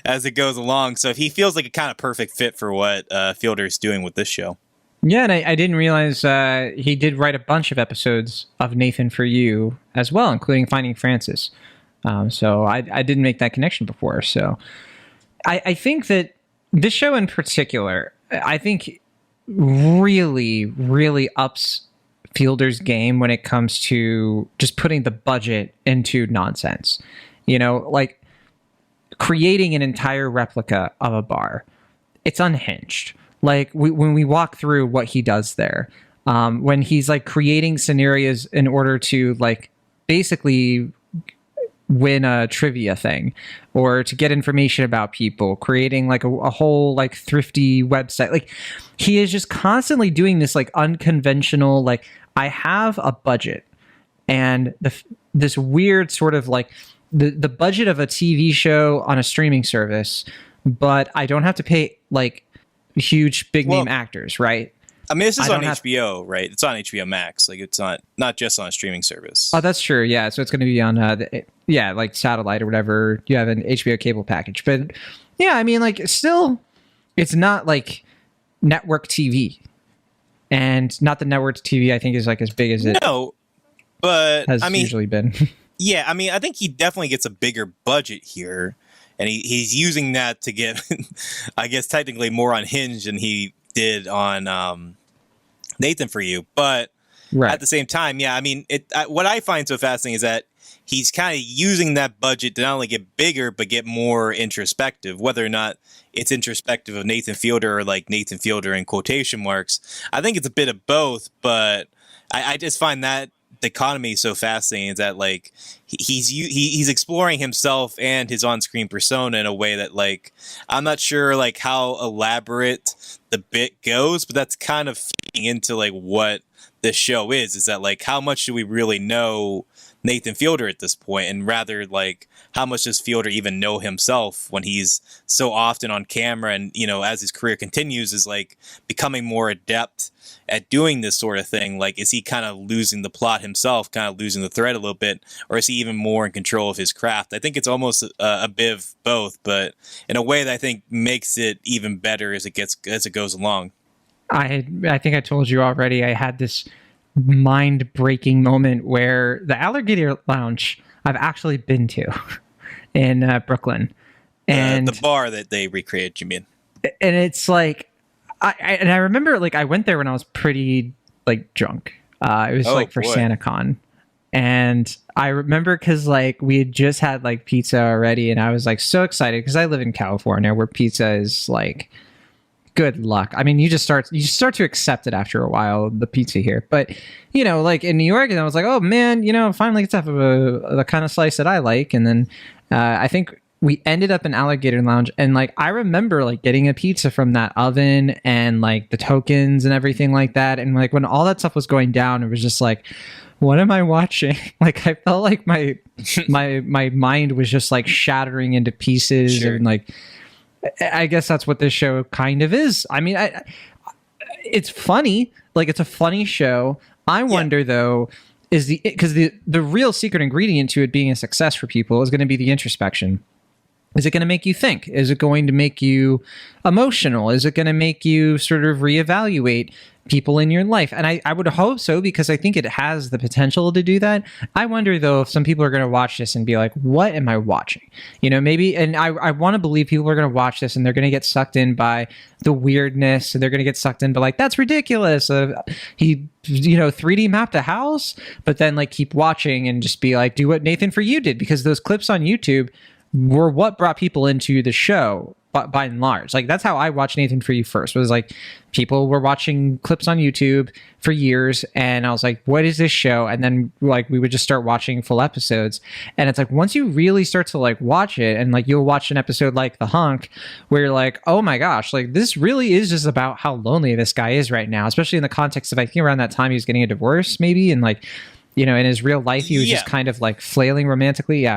as it goes along. So he feels like a kind of perfect fit for what Fielder is doing with this show. Yeah, and I didn't realize he did write a bunch of episodes of Nathan For You as well, including Finding Francis. So I didn't make that connection before. So I think that this show in particular, I think really, really ups Fielder's game when it comes to just putting the budget into nonsense. You know, like creating an entire replica of a bar. It's unhinged. Like when we walk through what he does there, when he's like creating scenarios in order to like basically win a trivia thing or to get information about people, creating like a whole like thrifty website. Like he is just constantly doing this like unconventional, like I have a budget and this weird sort of like the budget of a TV show on a streaming service, but I don't have to pay like huge big name actors, right? I mean, this is on HBO, right? It's on HBO Max. Like, it's not just on a streaming service. Oh, that's true. Yeah, so it's going to be on, like satellite or whatever. You have an HBO cable package, but yeah, I mean, like, still, it's not like network TV, and not the network TV. I think is like as big as it. No, but has usually been. Yeah, I mean, I think he definitely gets a bigger budget here, and he's using that to get, I guess, technically more unhinged than he did on Nathan For You. But at the same time, yeah, I mean, what I find so fascinating is that he's kind of using that budget to not only get bigger, but get more introspective, whether or not it's introspective of Nathan Fielder or like Nathan Fielder in quotation marks. I think it's a bit of both, but I just find that dichotomy so fascinating is that like he's exploring himself and his on-screen persona in a way that like I'm not sure like how elaborate the bit goes, but that's kind of feeding into like what this show is that like how much do we really know Nathan Fielder at this point, and rather like how much does Fielder even know himself when he's so often on camera, and you know, as his career continues, is like becoming more adept at doing this sort of thing. Like, is he kind of losing the plot himself, kind of losing the thread a little bit, or is he even more in control of his craft? I think it's almost a bit of both, but in a way that I think makes it even better as it goes along. I think I told you already. I had this mind-breaking moment where the Alligator Lounge I've actually been to in Brooklyn, and the bar that they recreated, you mean? And it's like, I remember like I went there when I was pretty like drunk. It was for SantaCon, and I remember because like we had just had like pizza already, and I was like so excited because I live in California where pizza is like good luck. I mean, you just start to accept it after a while, the pizza here. But, you know, like in New York, and I was like, oh man, you know, finally get to have the kind of slice that I like. And then I think we ended up in Alligator Lounge, and like I remember like getting a pizza from that oven and like the tokens and everything like that. And like when all that stuff was going down, it was just like, what am I watching? Like I felt like my mind was just like shattering into pieces. Sure. And like I guess that's what this show kind of is. I mean, it's funny. Like, it's a funny show. I wonder, though, because the real secret ingredient to it being a success for people is going to be the introspection. Is it going to make you think? Is it going to make you emotional? Is it going to make you sort of reevaluate people in your life? And I would hope so, because I think it has the potential to do that. I wonder, though, if some people are going to watch this and be like, what am I watching? You know, maybe, and I want to believe people are going to watch this and they're going to get sucked in by the weirdness, and they're going to get sucked in by like, that's ridiculous. He, you know, 3D mapped a house, but then like keep watching and just be like, do what Nathan For You did, because those clips on YouTube were what brought people into the show by and large. Like, that's how I watched Nathan For You first, was like people were watching clips on YouTube for years, and I was like, what is this show? And then like we would just start watching full episodes, and it's like once you really start to like watch it, and like you'll watch an episode like The Hunk where you're like, oh my gosh, like this really is just about how lonely this guy is right now, especially in the context of, I think around that time he was getting a divorce maybe, and like, you know, in his real life he was just kind of like flailing romantically.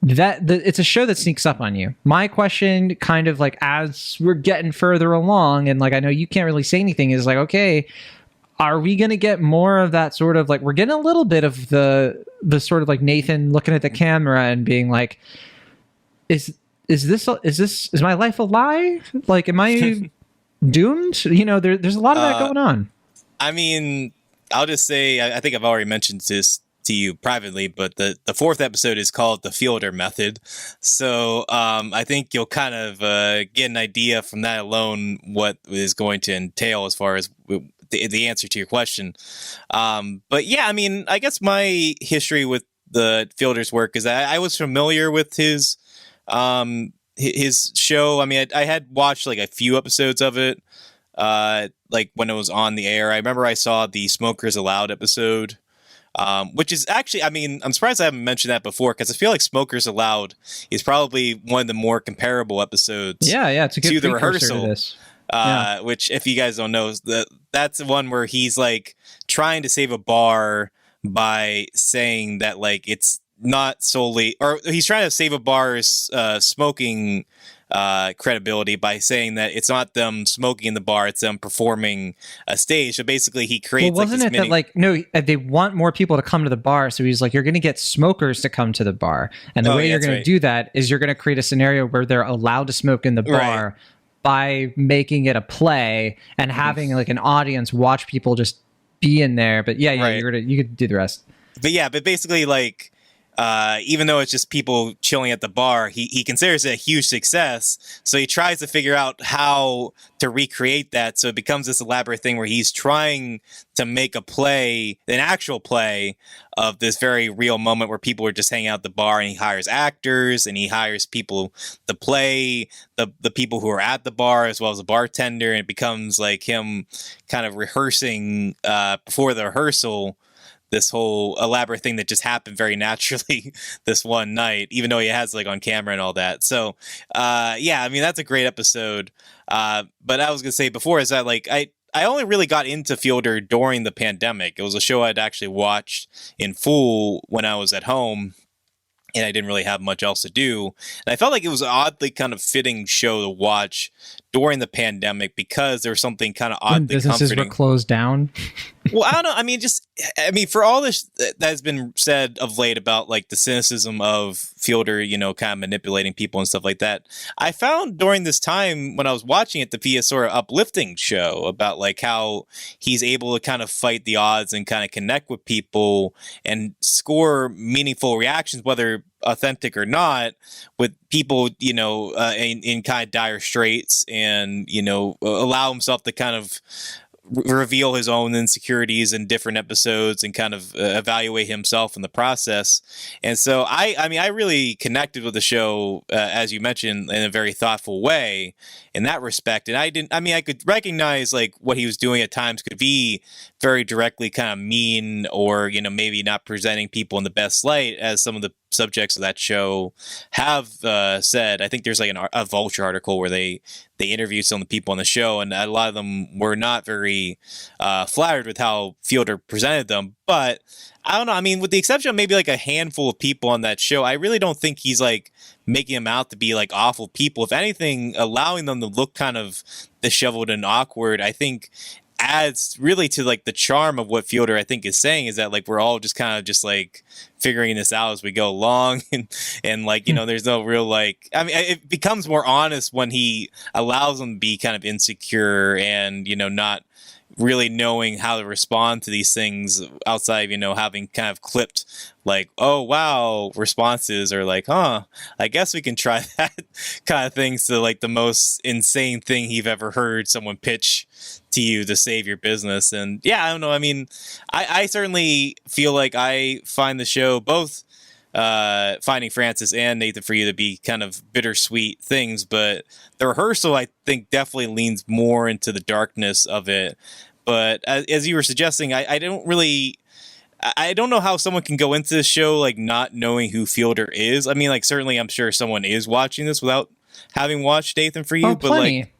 It's a show that sneaks up on you. My question, kind of like as we're getting further along, and like I know you can't really say anything, is like, okay, are we going to get more of that sort of like, we're getting a little bit of the sort of like Nathan looking at the camera and being like, is my life a lie? Like, am I doomed? You know, there's a lot of that going on. I mean, I'll just say, I think I've already mentioned this to you privately, but the fourth episode is called The Fielder Method. So I think you'll kind of get an idea from that alone what is going to entail as far as the answer to your question. But yeah, I mean, I guess my history with the Fielder's work is that I was familiar with his show. I mean, I had watched like a few episodes of it, like when it was on the air. I remember I saw the Smokers Allowed episode, which is actually, I mean, I'm surprised I haven't mentioned that before, because I feel like Smokers Allowed is probably one of the more comparable episodes. Yeah, it's a good to the precursor Rehearsal. to this. Which, if you guys don't know, that's the one where he's like trying to save a bar by saying that like it's not solely, or he's trying to save a bar's smoking credibility by saying that it's not them smoking in the bar, it's them performing a stage. So basically he creates wasn't it that like, no, they want more people to come to the bar, so he's like, you're going to get smokers to come to the bar, and the way you're going to do that is you're going to create a scenario where they're allowed to smoke in the bar by making it a play and having like an audience watch people just be in there. But you could do the rest. But basically, like, even though it's just people chilling at the bar, he considers it a huge success. So he tries to figure out how to recreate that. So it becomes this elaborate thing where he's trying to make a play, an actual play of this very real moment where people are just hanging out at the bar, and he hires actors and he hires people to play the people who are at the bar as well as the bartender. And it becomes like him kind of rehearsing before the rehearsal, this whole elaborate thing that just happened very naturally this one night, even though he has like on camera and all that. So, I mean, that's a great episode. But I was going to say before is that like, I only really got into Fielder during the pandemic. It was a show I'd actually watched in full when I was at home, and I didn't really have much else to do. And I felt like it was an oddly kind of fitting show to watch during the pandemic because there was something kind of oddly businesses comforting. Were closed down. Well, I don't know. I mean, for all this that has been said of late about like the cynicism of Fielder, kind of manipulating people and stuff like that, I found during this time when I was watching it to be a sort of uplifting show about like how he's able to kind of fight the odds and kind of connect with people and score meaningful reactions, whether authentic or not, with people, in kind of dire straits, and, allow himself to kind of reveal his own insecurities in different episodes and kind of evaluate himself in the process. And so I really connected with the show, as you mentioned, in a very thoughtful way in that respect. And I could recognize like what he was doing at times could be very directly kind of mean, or, maybe not presenting people in the best light, as some of the subjects of that show have said. I think there's like a Vulture article where they interviewed some of the people on the show, and a lot of them were not very flattered with how Fielder presented them. But I don't know. I mean, with the exception of maybe like a handful of people on that show, I really don't think he's like making them out to be like awful people. If anything, allowing them to look kind of disheveled and awkward, I think adds really to like the charm of what Fielder I think is saying, is that like we're all just kind of just like figuring this out as we go along, and like there's no real like, I mean, it becomes more honest when he allows them to be kind of insecure and not really knowing how to respond to these things outside of, having kind of clipped like, oh wow, responses, or like, I guess we can try that kind of things, to like the most insane thing you've ever heard someone pitch to you to save your business. And I don't know. I mean, I certainly feel like I find the show, both Finding Francis and Nathan For You, to be kind of bittersweet things, but the Rehearsal I think definitely leans more into the darkness of it. But as you were suggesting, I don't know how someone can go into this show like not knowing who Fielder is. I mean, like, certainly I'm sure someone is watching this without having watched Nathan For You, but like,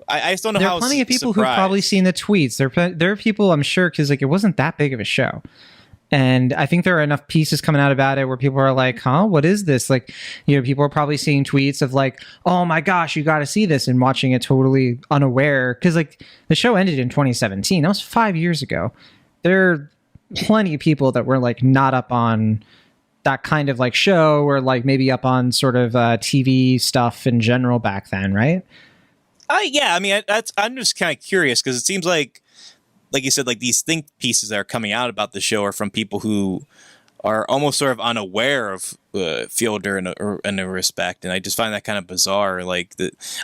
I just don't know how. There are plenty of people who've probably seen the tweets. There are people, I'm sure, because like it wasn't that big of a show. And I think there are enough pieces coming out about it where people are like, huh, what is this? Like, people are probably seeing tweets of like, oh my gosh, you got to see this, and watching it totally unaware. Because like the show ended in 2017. That was 5 years ago. There are plenty of people that were like not up on that kind of like show, or like maybe up on sort of TV stuff in general back then, right? I mean, I'm just kind of curious, because it seems like you said, like these think pieces that are coming out about the show are from people who are almost sort of unaware of Fielder in a respect, and I just find that kind of bizarre. Like,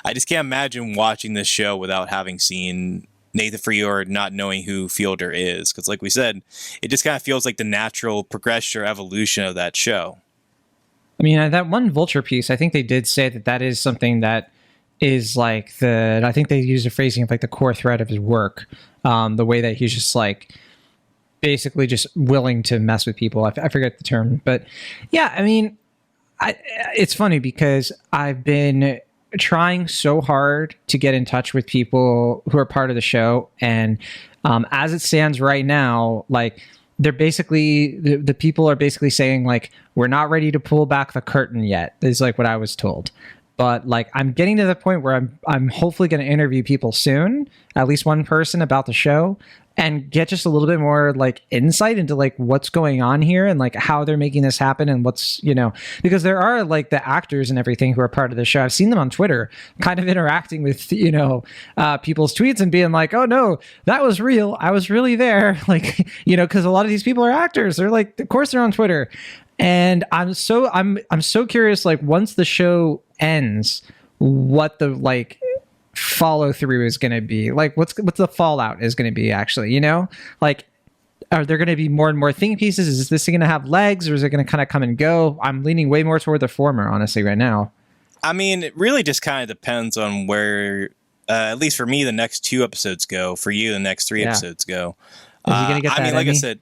I just can't imagine watching this show without having seen Nathan For You or not knowing who Fielder is. Because like we said, it just kind of feels like the natural progression or evolution of that show. I mean, that one Vulture piece, I think they did say that is something that is like I think they used a phrasing of like the core thread of his work. The way that he's just like basically just willing to mess with people. I forget the term, but yeah, I mean, it's funny because I've been trying so hard to get in touch with people who are part of the show. And as it stands right now, like they're basically, the people are basically saying like, we're not ready to pull back the curtain yet, is like what I was told. But like, I'm getting to the point where I'm hopefully going to interview people soon, at least one person about the show, and get just a little bit more like insight into like what's going on here and like how they're making this happen and what's, because there are like the actors and everything who are part of the show. I've seen them on Twitter kind of interacting with, people's tweets and being like, oh no, that was real. I was really there. Like, because a lot of these people are actors. They're like, of course they're on Twitter. And I'm so curious, like once the show ends, what the like follow through is going to be, like what's the fallout is going to be actually, like are there going to be more and more think pieces? Is this going to have legs, or is it going to kind of come and go? I'm leaning way more toward the former, honestly, right now. I mean, it really just kind of depends on where, at least for me, the next 2 episodes go. For you, the next 3 episodes go. Is he going to get that? I mean, like I said,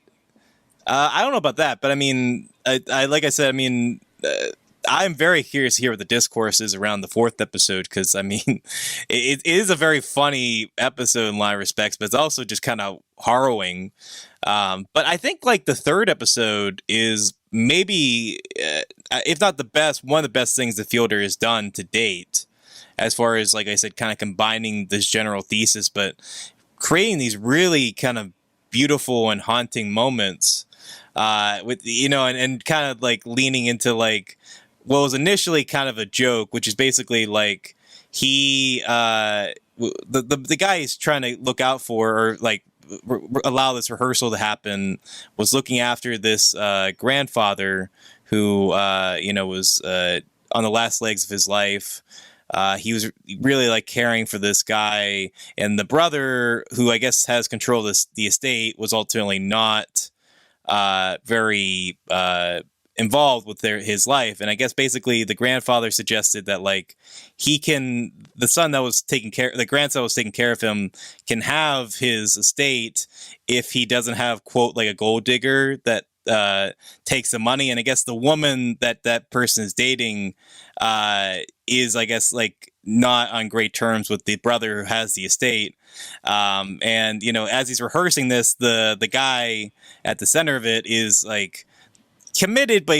I don't know about that, but I mean, like I said, I mean, I'm very curious to hear what the discourse is around the 4th episode, because I mean, it is a very funny episode in a lot of respects, but it's also just kind of harrowing. But I think like the 3rd episode is maybe, if not the best, one of the best things that Fielder has done to date, as far as, like I said, kind of combining this general thesis, but creating these really kind of beautiful and haunting moments, with, and kind of like leaning into like, what was initially kind of a joke, which is basically like he, the guy he's trying to look out for, or like allow this rehearsal to happen, was looking after this grandfather who, was on the last legs of his life. He was really like caring for this guy, and the brother, who I guess has control of the estate, was ultimately not very involved with his life. And I guess basically the grandfather suggested that like the grandson that was taking care of him can have his estate if he doesn't have, quote, like a gold digger that takes the money. And I guess the woman that person is dating is, I guess, like not on great terms with the brother who has the estate. And as he's rehearsing this, the guy at the center of it is like committed, but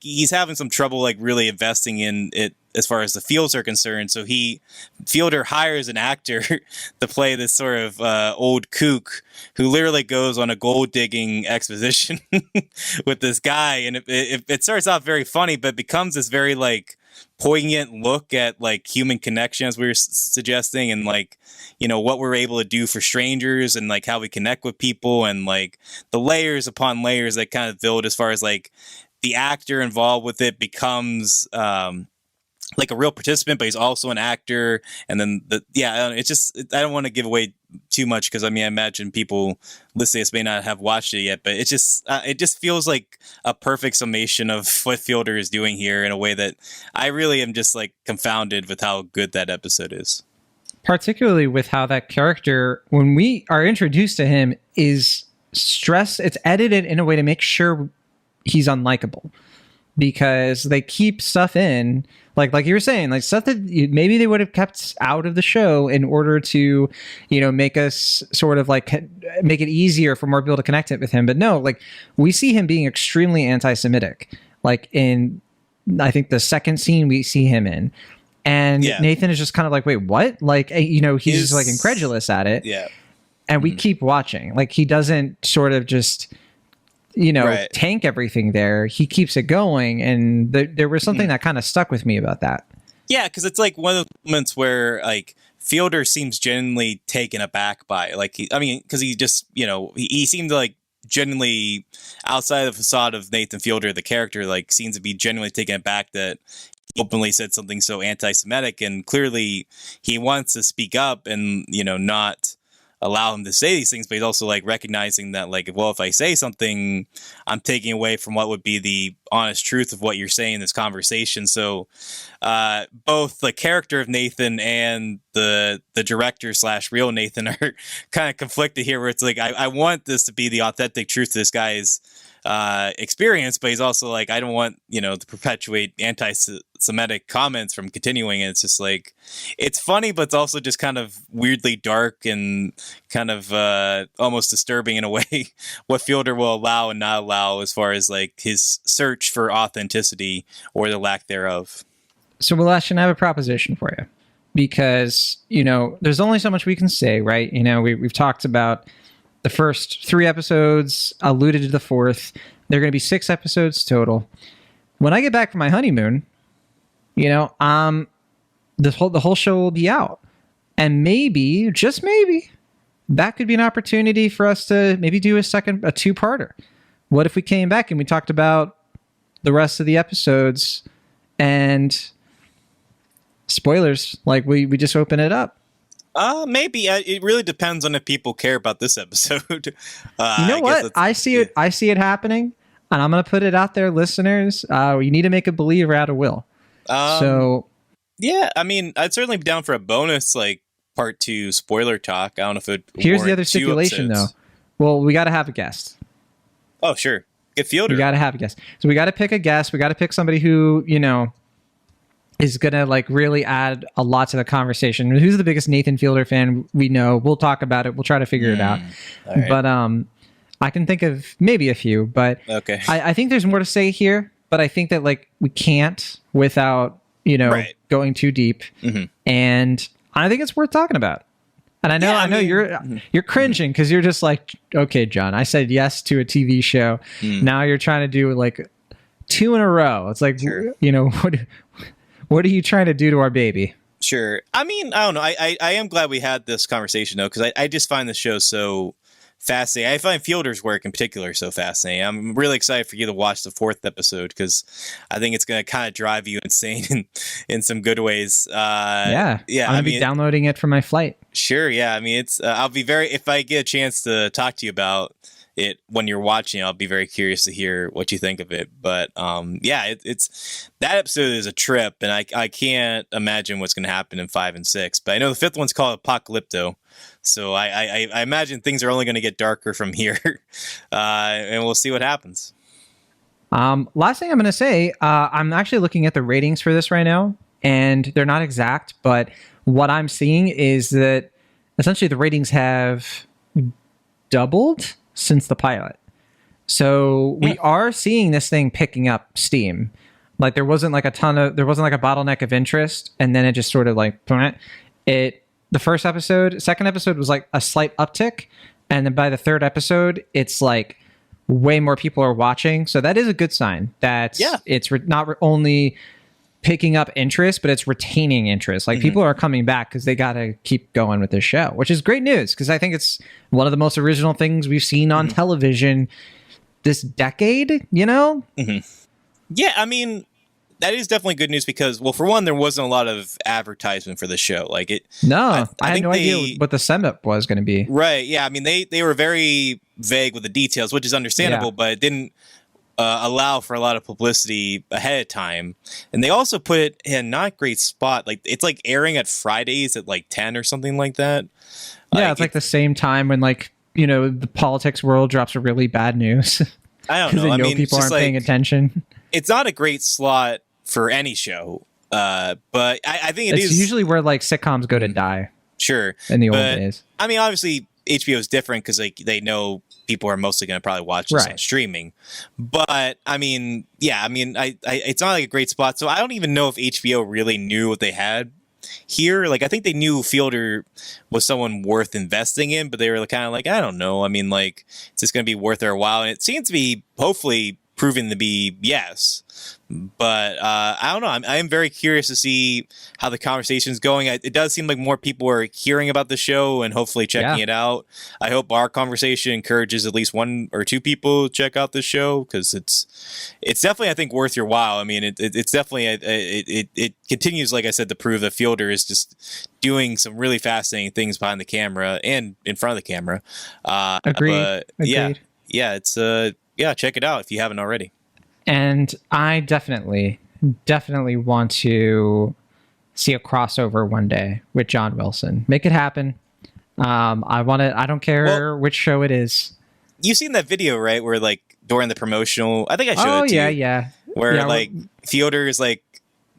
he's having some trouble like really investing in it as far as the fields are concerned. So Fielder hires an actor to play this sort of old kook who literally goes on a gold digging expedition with this guy, and it starts off very funny, but becomes this very like poignant look at like human connection, as we were suggesting, and like what we're able to do for strangers, and like how we connect with people, and like the layers upon layers that kind of build, as far as like the actor involved with it becomes like a real participant, but he's also an actor. And then it's just, I don't want to give away too much, because I mean, I imagine people listening to this may not have watched it yet, but it just feels like a perfect summation of what Fielder is doing here, in a way that I really am just like confounded with how good that episode is. Particularly with how that character, when we are introduced to him, is stressed. It's edited in a way to make sure he's unlikable, because they keep stuff in, like you were saying, like stuff that maybe they would have kept out of the show in order to, make us sort of like make it easier for more people to connect it with him. But no, like we see him being extremely anti-Semitic, like in, I think, the 2nd scene we see him in. And Nathan is just kind of like, wait, what? Like, he's just like incredulous at it. Yeah. And we keep watching. Like, he doesn't sort of just, right, tank everything there. He keeps it going. And there was something that kind of stuck with me about that. Yeah, because it's like one of the moments where like Fielder seems genuinely taken aback by it. Like, because he just, he seemed to like genuinely, outside of the facade of Nathan Fielder, the character, like seems to be genuinely taken aback that he openly said something so anti-Semitic, and clearly he wants to speak up and, not allow him to say these things, but he's also like recognizing that like, well, if I say something, I'm taking away from what would be the honest truth of what you're saying in this conversation. So both the character of Nathan and the director / real Nathan are kind of conflicted here, where it's like, I want this to be the authentic truth to this guy's experience, but he's also like, I don't want, to perpetuate anti-Semitic comments from continuing. And it's just like, it's funny, but it's also just kind of weirdly dark and kind of almost disturbing in a way what Fielder will allow and not allow as far as like his search for authenticity or the lack thereof. So, Ashton, I have a proposition for you, because, there's only so much we can say, right? We've talked about the first 3 episodes, alluded to the 4th. There are going to be 6 episodes total. When I get back from my honeymoon, the whole show will be out. And maybe, just maybe, that could be an opportunity for us to maybe do a 2-parter. What if we came back and we talked about the rest of the episodes and spoilers, like we just open it up? Maybe. It really depends on if people care about this episode. I see it happening, and I'm going to put it out there, listeners. You need to make a believer out of Will. Yeah, I mean, I'd certainly be down for a bonus, like part 2 spoiler talk. I don't know if it. Here's the other stipulation, though. Well, we got to have a guest. Oh, sure. Get Fielder. We got to have a guest. So we got to pick a guest. We got to pick somebody who, is going to like really add a lot to the conversation. Who's the biggest Nathan Fielder fan we know? We'll talk about it. We'll try to figure it out. Right. But I can think of maybe a few, but okay. I think there's more to say here, but I think that like we can't without, going too deep. Mm-hmm. And I think it's worth talking about. And I know you're cringing because you're just like, okay, John, I said yes to a TV show. Now you're trying to do like 2 in a row. It's like, sure. What are you trying to do to our baby? Sure. I mean, I don't know. I am glad we had this conversation, though, because I just find the show so fascinating. I find Fielder's work in particular so fascinating. I'm really excited for you to watch the 4th episode, because I think it's going to kind of drive you insane in some good ways. Yeah. I'm going to be downloading it for my flight. Sure. Yeah. I mean, I'll be if I get a chance to talk to you about it when you're watching, I'll be very curious to hear what you think of it. But it's that episode is a trip, and I can't imagine what's going to happen in 5 and 6. But I know the 5th one's called Apocalypto, so I imagine things are only going to get darker from here, and we'll see what happens. Last thing I'm going to say, I'm actually looking at the ratings for this right now, and they're not exact, but what I'm seeing is that essentially the ratings have doubled since the pilot. So we are seeing this thing picking up steam. Like there wasn't like a bottleneck of interest, and then it just sort of like the second episode was like a slight uptick, and then by the 3rd episode it's like way more people are watching. So that is a good sign that it's not only picking up interest, but it's retaining interest. Like people are coming back because they got to keep going with this show, which is great news, because I think it's one of the most original things we've seen on television this decade, Yeah, I mean, that is definitely good news because, well, for one, there wasn't a lot of advertisement for the show. Like it. No, I had no idea what the setup was going to be. Right. Yeah. I mean, they were very vague with the details, which is understandable, but it didn't allow for a lot of publicity ahead of time. And they also put it in a not great spot. Like it's like airing at Fridays at like 10 or something like that. Yeah, it's like the same time when like, the politics world drops a really bad news. I don't know. I mean, people aren't paying attention. It's not a great slot for any show. But I think it's usually where like sitcoms go to die. Sure. In the old days. I mean, obviously HBO is different because like they know people are mostly going to probably watch this on streaming. But I mean, it's not like a great spot. So I don't even know if HBO really knew what they had here. Like, I think they knew Fielder was someone worth investing in, but they were kind of like, I don't know. I mean, like, it's just going to be worth their while. And it seems to be hopefully proving to be yes. But I don't know. I am very curious to see how the conversation is going. It does seem like more people are hearing about the show and hopefully checking it out. I hope our conversation encourages at least 1 or 2 people to check out the show, because it's definitely, I think, worth your while. I mean, it's definitely it continues, like I said, to prove that Fielder is just doing some really fascinating things behind the camera and in front of the camera. Agreed. Yeah, it's check it out if you haven't already. And I definitely want to see a crossover one day with John Wilson. Make it happen. I want to. I don't care which show it is. You've seen that video, right? Where like during the promotional, I think I showed it to you. Yeah. Where like Fielder is like,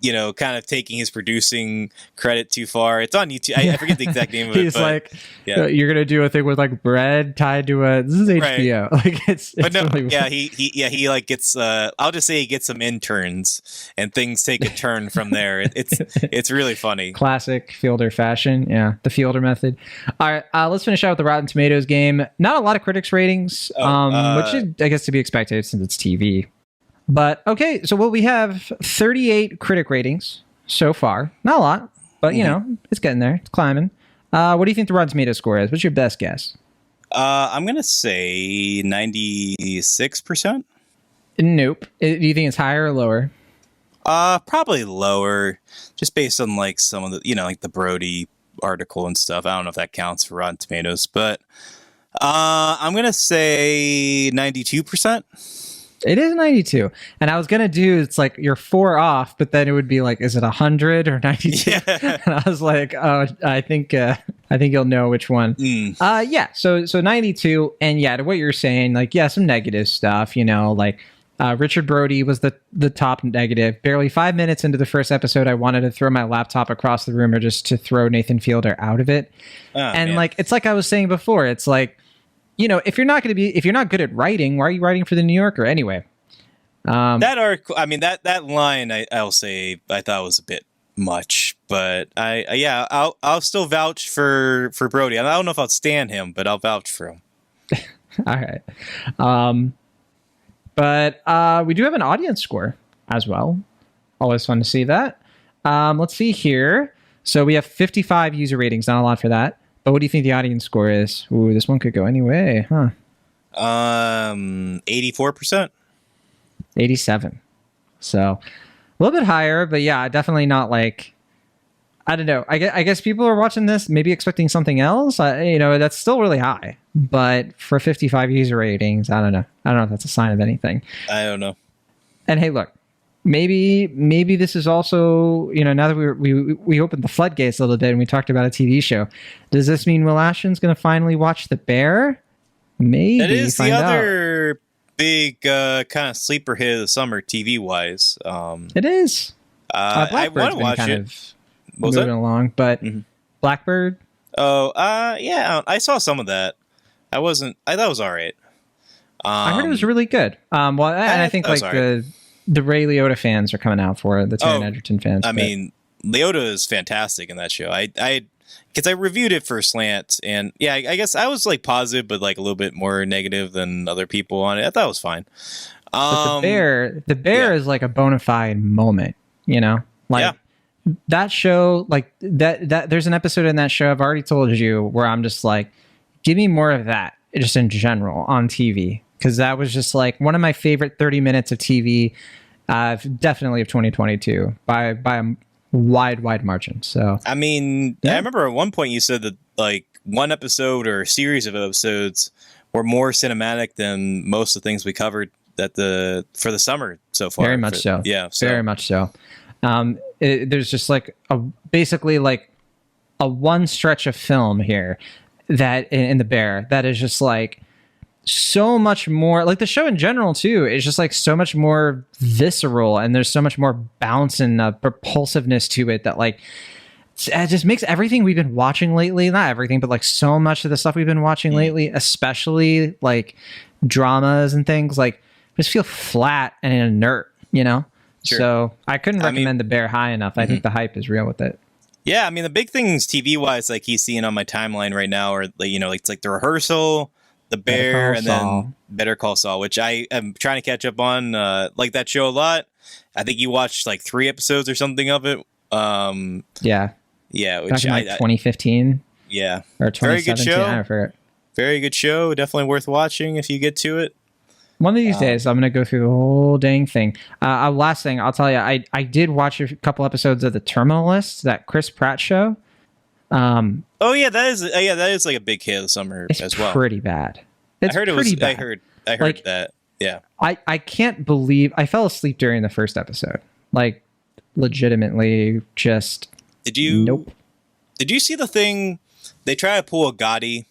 kind of taking his producing credit too far. It's on YouTube. I forget the exact name of it. He's like, you're gonna do a thing with like bread tied to a. This is HBO. Right. Like it's no, really he like gets. I'll just say he gets some interns, and things take a turn from there. It's really funny. Classic Fielder fashion. Yeah, the Fielder method. All right, let's finish out with the Rotten Tomatoes game. Not a lot of critics ratings, which is, I guess, to be expected since it's TV. But okay, so we have 38 critic ratings so far. Not a lot, but it's getting there. It's climbing. What do you think the Rotten Tomatoes score is? What's your best guess? I'm gonna say 96%. Nope. Do you think it's higher or lower? Probably lower, just based on like some of the like the Brody article and stuff. I don't know if that counts for Rotten Tomatoes, but I'm gonna say 92%. It is 92. And I was going to do, it's like you're 4 off, but then it would be like, is it 100 or 92? Yeah. And I was like, oh, I think you'll know which one. So 92. And yeah, to what you're saying, like, some negative stuff, like Richard Brody was the top negative. Barely 5 minutes into the first episode, I wanted to throw my laptop across the room or just to throw Nathan Fielder out of it. Man. Like, it's like I was saying before, it's like, if you're not good at writing, why are you writing for the New Yorker anyway? That article, I mean, that line, I'll say, I thought was a bit much, but I'll still vouch for Brody. I don't know if I'll stand him, but I'll vouch for him. All right. But we do have an audience score as well. Always fun to see that. Let's see here. So we have 55 user ratings, not a lot for that. But what do you think the audience score is? Ooh, this one could go any way, huh? 84%. 87. So a little bit higher, but definitely not like, I don't know. I guess people are watching this maybe expecting something else. That's still really high. But for 55 user ratings, I don't know. I don't know if that's a sign of anything. I don't know. And hey, look. Maybe this is also, now that we opened the floodgates a little bit and we talked about a TV show, does this mean Will Ashton's going to finally watch The Bear? Maybe. That is the other big kind of sleeper hit of the summer TV wise. It is. I want to watch it. Moving along, but Blackbird. Oh, I saw some of that. I thought it was all right. I heard it was really good. And I think like the Ray Liotta fans are coming out for it. The Taron Egerton fans. I mean, Liotta is fantastic in that show. Because I reviewed it for Slant, and I guess I was like positive, but like a little bit more negative than other people on it. I thought it was fine. But the Bear is like a bona fide moment, that show, like that. There's an episode in that show I've already told you where I'm just like, give me more of that, just in general on TV. Because that was just like one of my favorite 30 minutes of TV, definitely of 2022 by a wide margin. So I mean, I remember at one point you said that like one episode or a series of episodes were more cinematic than most of the things we covered for the summer so far. Very much so. Yeah, very much so. There's just like basically like a one stretch of film here that in The Bear that is just like so much more, like the show in general too, is just like so much more visceral, and there's so much more bounce and propulsiveness to it that like it just makes everything we've been watching lately, not everything, but like so much of the stuff we've been watching lately, especially like dramas and things, like just feel flat and inert, Sure. So I couldn't recommend The Bear high enough. I think the hype is real with it. Yeah, I mean the big things TV wise, like he's seeing on my timeline right now, are it's like the Rehearsal, The Bear, and then Better Call Saul, which I am trying to catch up on. Like that show a lot. I think you watched like 3 episodes or something of it. Yeah. Which back in like 2015. Yeah. Or 2017. Very good show. I forget. Very good show. Definitely worth watching if you get to it. One of these days, I'm going to go through the whole dang thing. Last thing, I'll tell you, I did watch a couple episodes of The Terminal List, that Chris Pratt show. That is like a big hit of the summer as well. It's pretty bad. I heard like, that. Yeah. I can't believe I fell asleep during the first episode. Like, legitimately, just. Nope. Did you see the thing? They try to pull a Gotti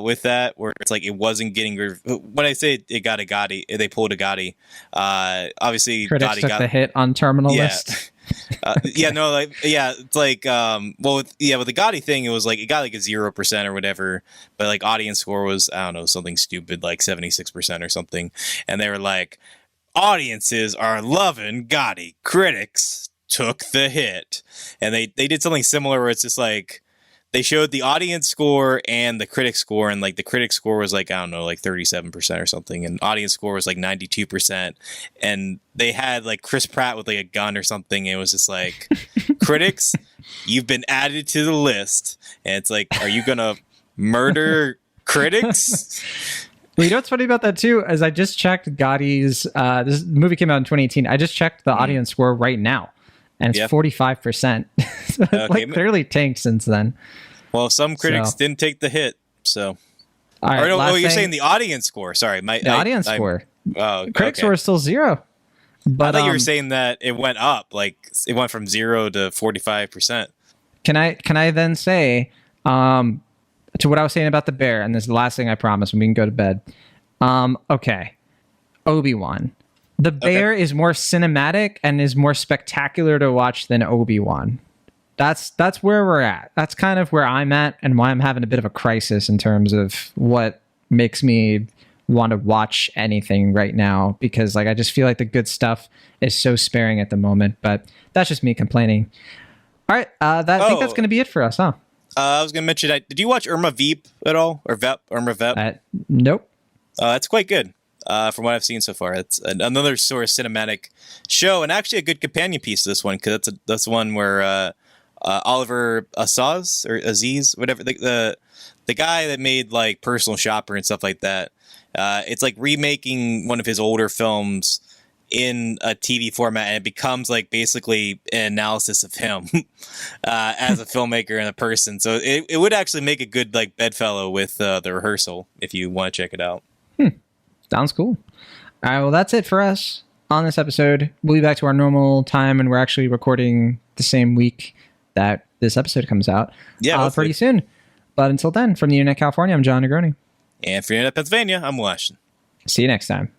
with that, where it's like it wasn't getting. When I say it got a Gotti, they pulled a Gotti. Obviously, critics Gotti took got the hit on Terminal List. It's like with the Gotti thing, it was like it got like a 0% or whatever, but like audience score was, I don't know, something stupid like 76% or something, and they were like, audiences are loving Gotti, critics took the hit. And they did something similar where it's just like they showed the audience score and the critic score, and like the critic score was like, I don't know, like 37% or something, and audience score was like 92%, and they had like Chris Pratt with like a gun or something, and it was just like, critics, you've been added to the list, and it's like, are you gonna murder critics? Well, you know what's funny about that too is I just checked Gotti's. This movie came out in 2018. I just checked the audience score right now, and it's 45%. So it's like clearly tanked since then. Well, some critics didn't take the hit, so. All right, you're saying the audience score. Sorry, audience score. Oh, critic score is still 0. But I thought you were saying that it went up, like it went from 0 to 45%. Can I then say to what I was saying about The Bear, and this is the last thing I promise, and we can go to bed. Okay, Obi-Wan. The Bear is more cinematic and is more spectacular to watch than Obi-Wan. That's where we're at. That's kind of where I'm at, and why I'm having a bit of a crisis in terms of what makes me want to watch anything right now, because like I just feel like the good stuff is so sparing at the moment. But that's just me complaining. All right, I think that's going to be it for us, huh? I was going to mention, did you watch Irma Vep at all, or Vep? Irma Vep? Nope. It's quite good. From what I've seen so far, it's another sort of cinematic show, and actually a good companion piece to this one, because that's one where Oliver Aziz, whatever, the guy that made like Personal Shopper and stuff like that. It's like remaking one of his older films in a TV format, and it becomes like basically an analysis of him as a filmmaker and a person. So it would actually make a good like bedfellow with the Rehearsal if you want to check it out. Sounds cool. All right, well, that's it for us on this episode. We'll be back to our normal time, and we're actually recording the same week that this episode comes out. Yeah, pretty soon. But until then, from the Internet California, I'm John Negroni. And from the Internet Pennsylvania, I'm Washington. See you next time.